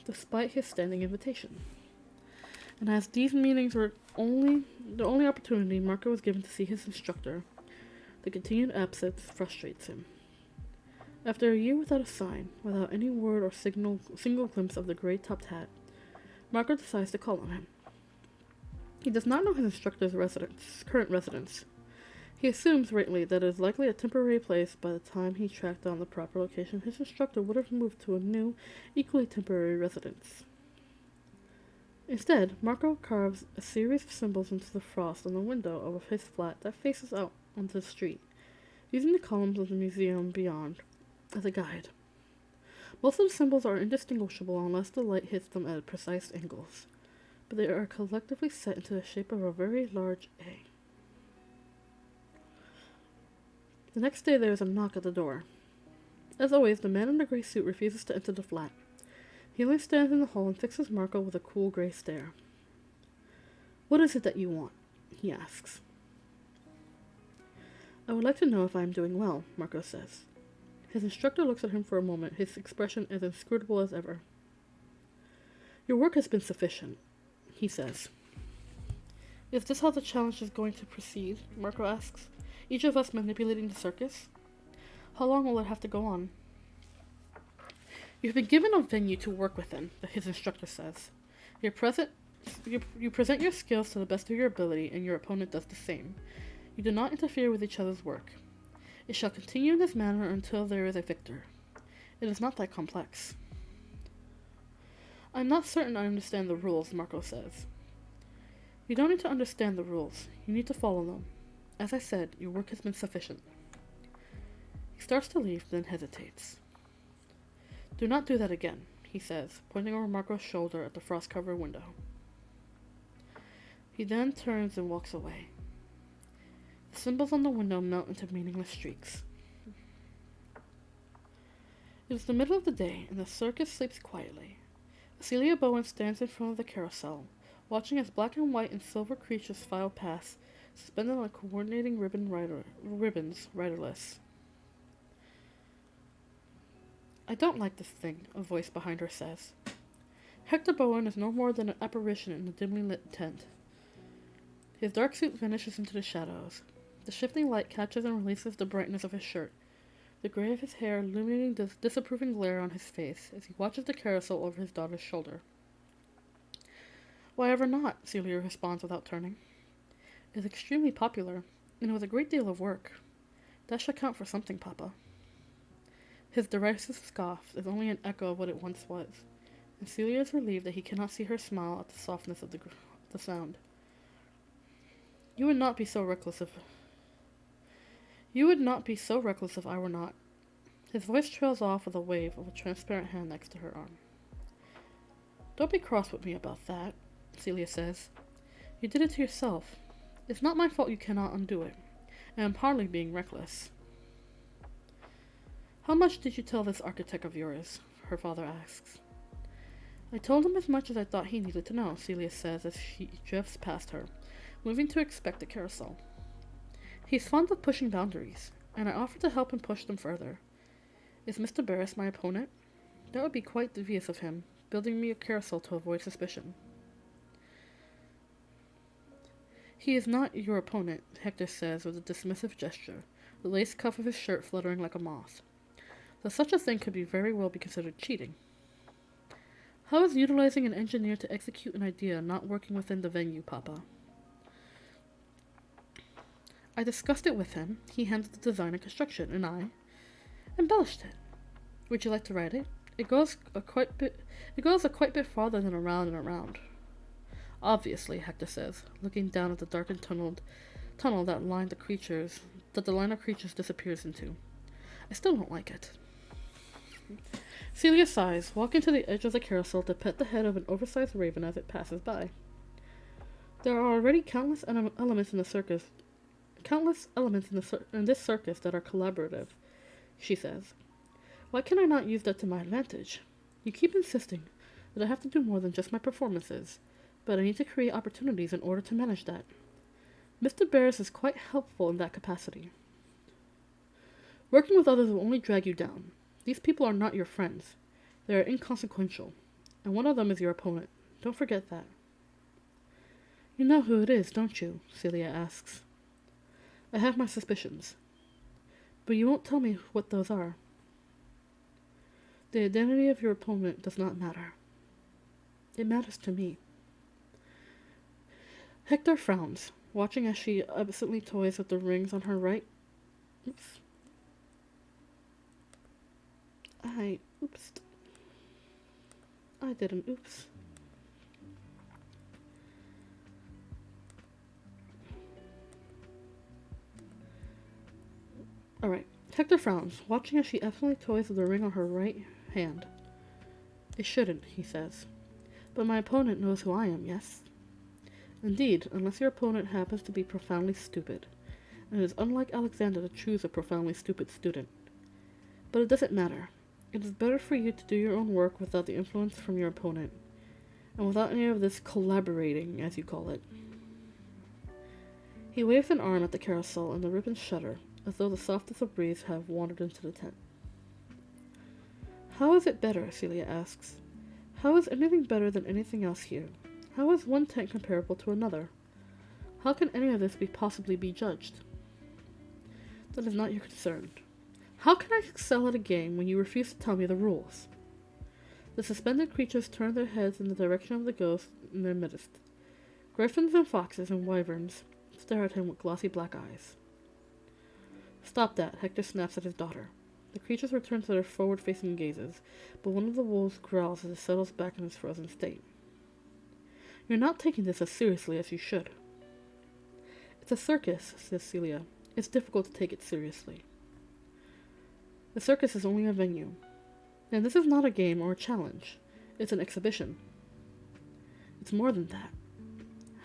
despite his standing invitation. And as these meetings were the only opportunity Marco was given to see his instructor, the continued absence frustrates him. After a year without a sign, without any word or single glimpse of the gray-topped hat, Marco decides to call on him. He does not know his instructor's current residence. He assumes, rightly, that it is likely a temporary place. By the time he tracked down the proper location, his instructor would have moved to a new, equally temporary residence. Instead, Marco carves a series of symbols into the frost on the window of his flat that faces out onto the street, using the columns of the museum beyond as a guide. Most of the symbols are indistinguishable unless the light hits them at precise angles, but they are collectively set into the shape of a very large A. The next day there is a knock at the door. As always, the man in the gray suit refuses to enter the flat. He only stands in the hall and fixes Marco with a cool gray stare. "What is it that you want?" he asks. "I would like to know if I am doing well," Marco says. His instructor looks at him for a moment, his expression as inscrutable as ever. "Your work has been sufficient," he says. "Is this how the challenge is going to proceed?" Marco asks. "Each of us manipulating the circus? How long will it have to go on?" "You've been given a venue to work within," his instructor says. You present your skills to the best of your ability, and your opponent does the same. You do not interfere with each other's work. It shall continue in this manner until there is a victor. It is not that complex." "I'm not certain I understand the rules," Marco says. "You don't need to understand the rules. You need to follow them. As I said, your work has been sufficient." He starts to leave, then hesitates. "Do not do that again," he says, pointing over Marco's shoulder at the frost-covered window. He then turns and walks away. The symbols on the window melt into meaningless streaks. It is the middle of the day, and the circus sleeps quietly. Celia Bowen stands in front of the carousel, watching as black and white and silver creatures file past, suspended on coordinating ribbons, riderless. "I don't like this thing," a voice behind her says. Hector Bowen is no more than an apparition in the dimly lit tent. His dark suit vanishes into the shadows. The shifting light catches and releases the brightness of his shirt, the gray of his hair illuminating the disapproving glare on his face as he watches the carousel over his daughter's shoulder. "Why ever not?" Celia responds without turning. "It's extremely popular, and it was a great deal of work. That should count for something, Papa." His derisive scoff is only an echo of what it once was, and Celia is relieved that he cannot see her smile at the softness of the sound. You would not be so reckless if I were not." His voice trails off with a wave of a transparent hand next to her arm. "Don't be cross with me about that," Celia says. "You did it to yourself. It's not my fault you cannot undo it, and I'm hardly being reckless." "How much did you tell this architect of yours?" her father asks. "I told him as much as I thought he needed to know," Celia says as she drifts past her, moving to inspect the carousel. "He's fond of pushing boundaries, and I offered to help him push them further. Is Mr. Barris my opponent? That would be quite devious of him, building me a carousel to avoid suspicion." "He is not your opponent," Hector says with a dismissive gesture, the lace cuff of his shirt fluttering like a moth. that such a thing could very well be considered cheating. How is utilizing an engineer to execute an idea not working within the venue, Papa? I discussed it with him, he handled the design and construction, and I embellished it. Would you like to write it? It goes a quite bit farther than around and around. Obviously, Hector says, looking down at the darkened tunnel that the line of creatures disappears into. I still don't like it. Celia sighs, walking to the edge of the carousel to pet the head of an oversized raven as it passes by. There are already countless elements in this circus that are collaborative, she says. Why can I not use that to my advantage? You keep insisting that I have to do more than just my performances, but I need to create opportunities in order to manage that. Mr. Barris is quite helpful in that capacity. Working with others will only drag you down. These people are not your friends. They are inconsequential, and one of them is your opponent. Don't forget that. You know who it is, don't you? Celia asks. I have my suspicions, but you won't tell me what those are. The identity of your opponent does not matter. It matters to me. Hector frowns, watching as she absently toys with the rings on her right. I did an oops. Alright. Hector frowns, watching as she absently toys with the ring on her right hand. It shouldn't, he says. But my opponent knows who I am, yes? Indeed, unless your opponent happens to be profoundly stupid. And it is unlike Alexander to choose a profoundly stupid student. But it doesn't matter. It is better for you to do your own work without the influence from your opponent, and without any of this collaborating, as you call it. He waves an arm at the carousel, and the ribbons shudder, as though the softest of breeze have wandered into the tent. How is it better? Celia asks. How is anything better than anything else here? How is one tent comparable to another? How can any of this possibly be judged? That is not your concern. How can I excel at a game when you refuse to tell me the rules? The suspended creatures turn their heads in the direction of the ghost in their midst. Griffins and foxes and wyverns stare at him with glossy black eyes. Stop that, Hector snaps at his daughter. The creatures return to their forward-facing gazes, but one of the wolves growls as it settles back in its frozen state. You're not taking this as seriously as you should. It's a circus, says Celia. It's difficult to take it seriously. The circus is only a venue. And this is not a game or a challenge. It's an exhibition. It's more than that.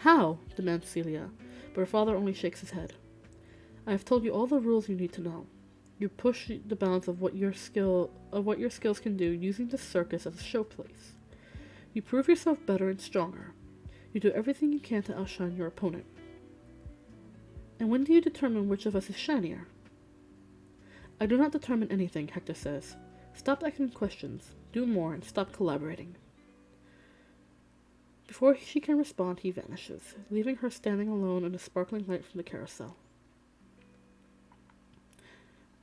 How? Demands Celia, but her father only shakes his head. I have told you all the rules you need to know. You push the bounds of what your skills can do using the circus as a showplace. You prove yourself better and stronger. You do everything you can to outshine your opponent. And when do you determine which of us is shinier? I do not determine anything, Hector says. Stop asking questions, do more, and stop collaborating. Before she can respond, he vanishes, leaving her standing alone in the sparkling light from the carousel.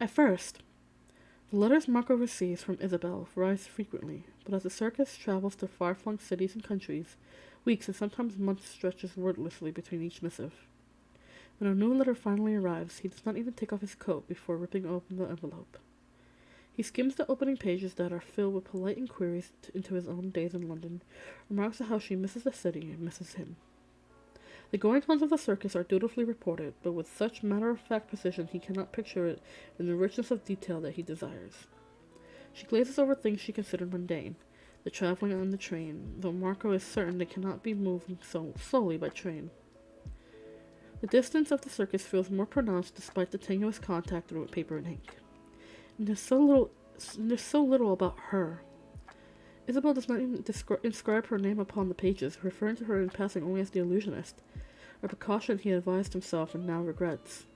At first, the letters Marco receives from Isabel rise frequently, but as the circus travels to far-flung cities and countries, weeks and sometimes months stretches wordlessly between each missive. When a new letter finally arrives, he does not even take off his coat before ripping open the envelope. He skims the opening pages that are filled with polite inquiries into his own days in London, remarks on how she misses the city and misses him. The goings-on of the circus are dutifully reported, but with such matter-of-fact precision he cannot picture it in the richness of detail that he desires. She glazes over things she considered mundane, the traveling on the train, though Marco is certain they cannot be moved so slowly by train. The distance of the circus feels more pronounced despite the tenuous contact through paper and ink. And there's so little about her. Isabel does not even inscribe her name upon the pages, referring to her in passing only as the illusionist, a precaution he advised himself and now regrets.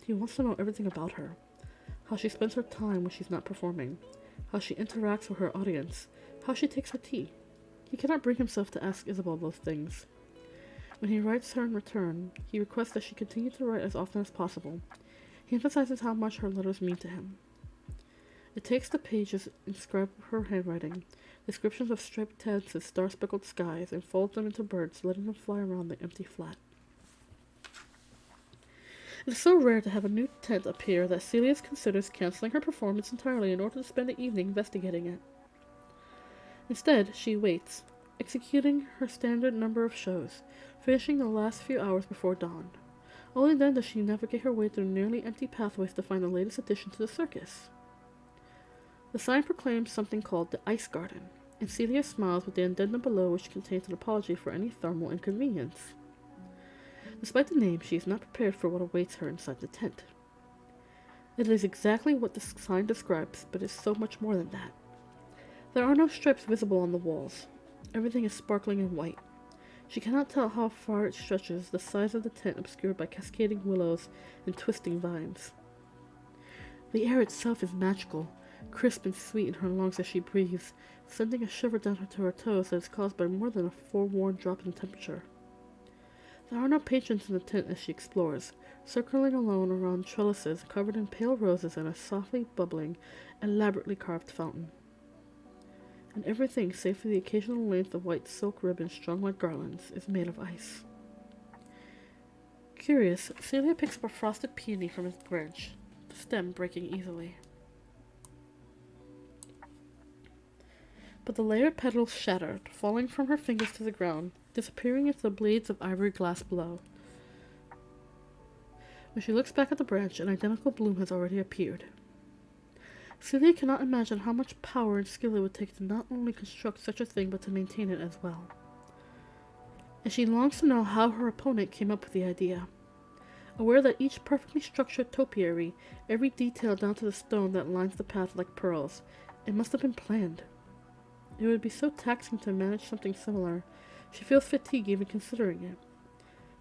He wants to know everything about her, how she spends her time when she's not performing, how she interacts with her audience, how she takes her tea. He cannot bring himself to ask Isabel those things. When he writes her in return, he requests that she continue to write as often as possible. He emphasizes how much her letters mean to him. It takes the pages inscribed with her handwriting, descriptions of striped tents and star-speckled skies, and folds them into birds, letting them fly around the empty flat. It is so rare to have a new tent appear that Celia considers canceling her performance entirely in order to spend the evening investigating it. Instead, she waits, executing her standard number of shows, finishing the last few hours before dawn. Only then does she navigate her way through nearly empty pathways to find the latest addition to the circus. The sign proclaims something called the Ice Garden, and Celia smiles with the addendum below, which contains an apology for any thermal inconvenience. Despite the name, she is not prepared for what awaits her inside the tent. It is exactly what the sign describes, but is so much more than that. There are no stripes visible on the walls. Everything is sparkling in white. She cannot tell how far it stretches, the size of the tent obscured by cascading willows and twisting vines. The air itself is magical, crisp and sweet in her lungs as she breathes, sending a shiver down to her toes that is caused by more than a forewarned drop in temperature. There are no patrons in the tent as she explores, circling alone around trellises covered in pale roses and a softly bubbling, elaborately carved fountain. And everything, save for the occasional length of white silk ribbon strung like garlands, is made of ice. Curious, Celia picks up a frosted peony from its branch, the stem breaking easily. But the layered petals shattered, falling from her fingers to the ground, disappearing into the blades of ivory glass below. When she looks back at the branch, an identical bloom has already appeared. Celia cannot imagine how much power and skill it would take to not only construct such a thing, but to maintain it as well. And she longs to know how her opponent came up with the idea. Aware that each perfectly structured topiary, every detail down to the stone that lines the path like pearls, it must have been planned. It would be so taxing to manage something similar. She feels fatigue even considering it.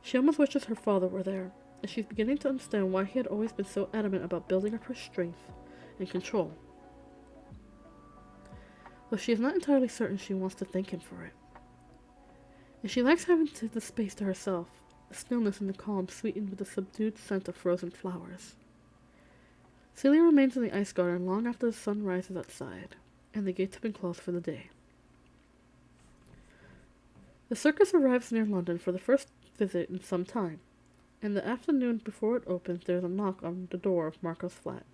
She almost wishes her father were there, and she's beginning to understand why he had always been so adamant about building up her strength and control. Though she is not entirely certain she wants to thank him for it. And she likes having the space to herself, the stillness and the calm sweetened with the subdued scent of frozen flowers. Celia remains in the ice garden long after the sun rises outside, and the gates have been closed for the day. The circus arrives near London for the first visit in some time, and the afternoon before it opens there is a knock on the door of Marco's flat.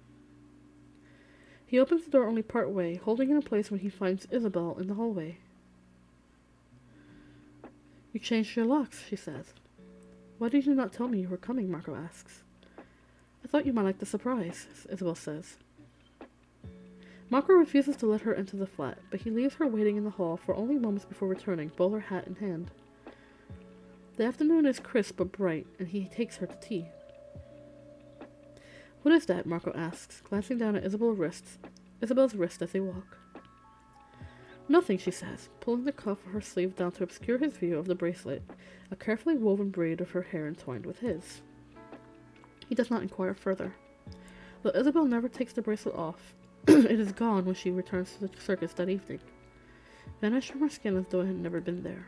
He opens the door only part way, holding it in place when he finds Isabel in the hallway. "You changed your locks," she says. "Why did you not tell me you were coming?" Marco asks. "I thought you might like the surprise," Isabel says. Marco refuses to let her enter the flat, but he leaves her waiting in the hall for only moments before returning, bowler hat in hand. The afternoon is crisp but bright, and he takes her to tea. "What is that?" Marco asks, glancing down at Isabel's wrist as they walk. "Nothing," she says, pulling the cuff of her sleeve down to obscure his view of the bracelet, a carefully woven braid of her hair entwined with his. He does not inquire further. Though Isabel never takes the bracelet off, it is gone when she returns to the circus that evening, vanished from her skin as though it had never been there.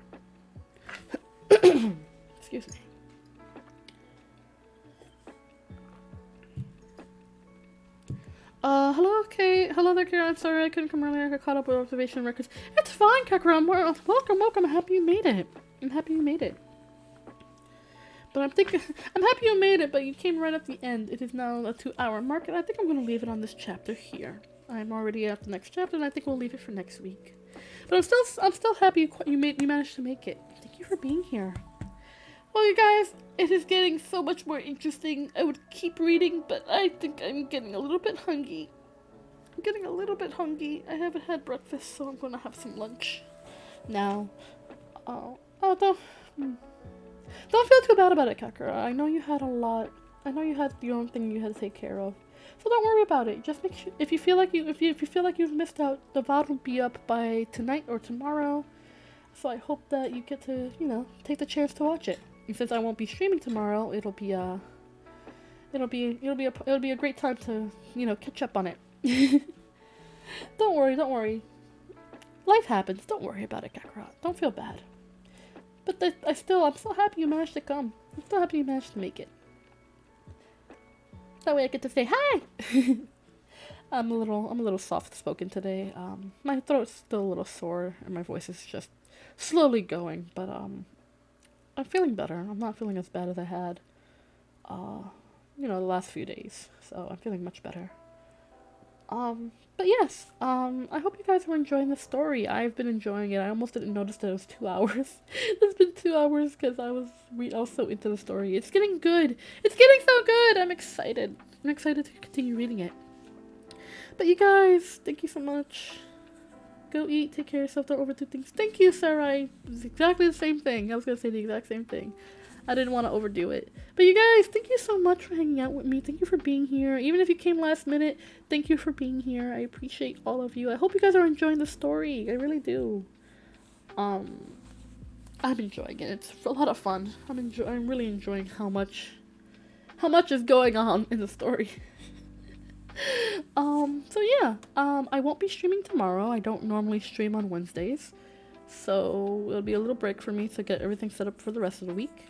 Excuse me. Hello, Kate. Hello there, Karen. I'm sorry I couldn't come earlier. I got caught up with observation records. It's fine, Kakra. Welcome. I'm happy you made it. But I'm happy you made it, but you came right at the end. It is now a 2-hour mark, and I think I'm going to leave it on this chapter here. I'm already at the next chapter, and I think we'll leave it for next week. But I'm still happy you managed to make it. Thank you for being here. Well, you guys, it is getting so much more interesting. I would keep reading, but I think I'm getting a little bit hungry. I haven't had breakfast, so I'm going to have some lunch now. Don't feel too bad about it, Kakura. I know you had a lot. I know you had your own thing you had to take care of. So don't worry about it. Just make sure if you feel like you've missed out, the VOD will be up by tonight or tomorrow. So I hope that you get to, take the chance to watch it. And since I won't be streaming tomorrow, it'll be a great time to, catch up on it. Don't worry. Life happens. Don't worry about it, Kakura. Don't feel bad. But I'm so happy you managed to come. I'm so happy you managed to make it. That way I get to say hi! I'm a little soft spoken today. My throat's still a little sore and my voice is just slowly going, but I'm feeling better. I'm not feeling as bad as I had, uh, the last few days. So I'm feeling much better. But yes, I hope you guys were enjoying the story. I've been enjoying it. I almost didn't notice that it was 2 hours. It's been 2 hours because I was so into the story. It's getting good. It's getting so good. I'm excited. I'm excited to continue reading it. But you guys, thank you so much. Go eat, take care of yourself, don't overdo things. Thank you, Sarah. It's exactly the same thing. I was gonna say the exact same thing. I didn't want to overdo it. But you guys, thank you so much for hanging out with me. Thank you for being here. Even if you came last minute, thank you for being here. I appreciate all of you. I hope you guys are enjoying the story. I really do. I'm enjoying it. It's a lot of fun. I'm really enjoying how much is going on in the story. So yeah, I won't be streaming tomorrow. I don't normally stream on Wednesdays. So it'll be a little break for me to get everything set up for the rest of the week.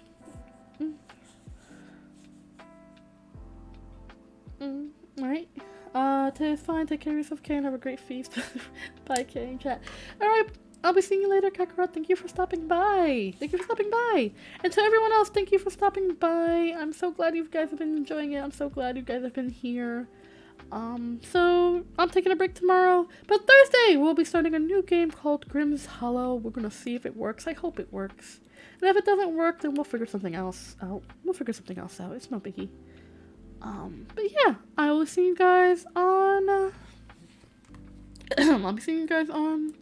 Alright. To fine, take care of yourself, Karen. Have a great feast. Bye, Karen. Chat. Alright, I'll be seeing you later, Kakarot. Thank you for stopping by. Thank you for stopping by. And to everyone else, thank you for stopping by. I'm so glad you guys have been enjoying it. I'm so glad you guys have been here. So I'm taking a break tomorrow, but Thursday we'll be starting a new game called Grimm's Hollow. We're gonna see if it works. I hope it works. And if it doesn't work, then we'll figure something else out. It's no biggie. But yeah, I will see you guys on, I'll be seeing you guys on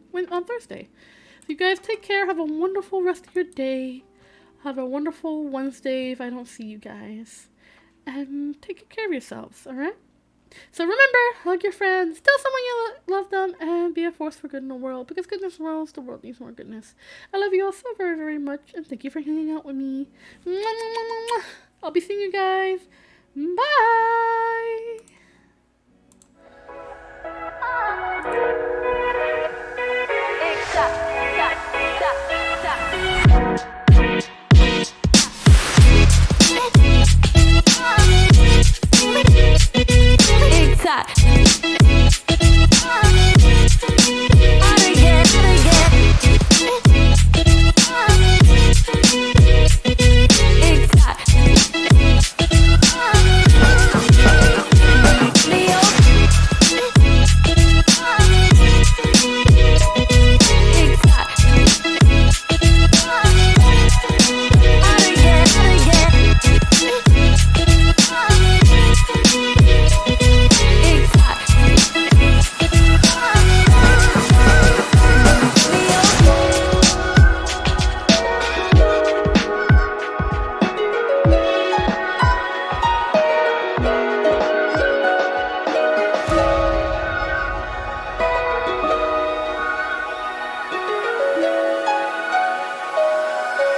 Thursday. So you guys take care. Have a wonderful rest of your day. Have a wonderful Wednesday if I don't see you guys. And take care of yourselves, alright? So remember, hug your friends, tell someone you love them, and be a force for good in the world, because goodness rules, the world needs more goodness. I love you all so very, very much, and thank you for hanging out with me. Mwah, mwah, mwah, mwah. I'll be seeing you guys. Bye!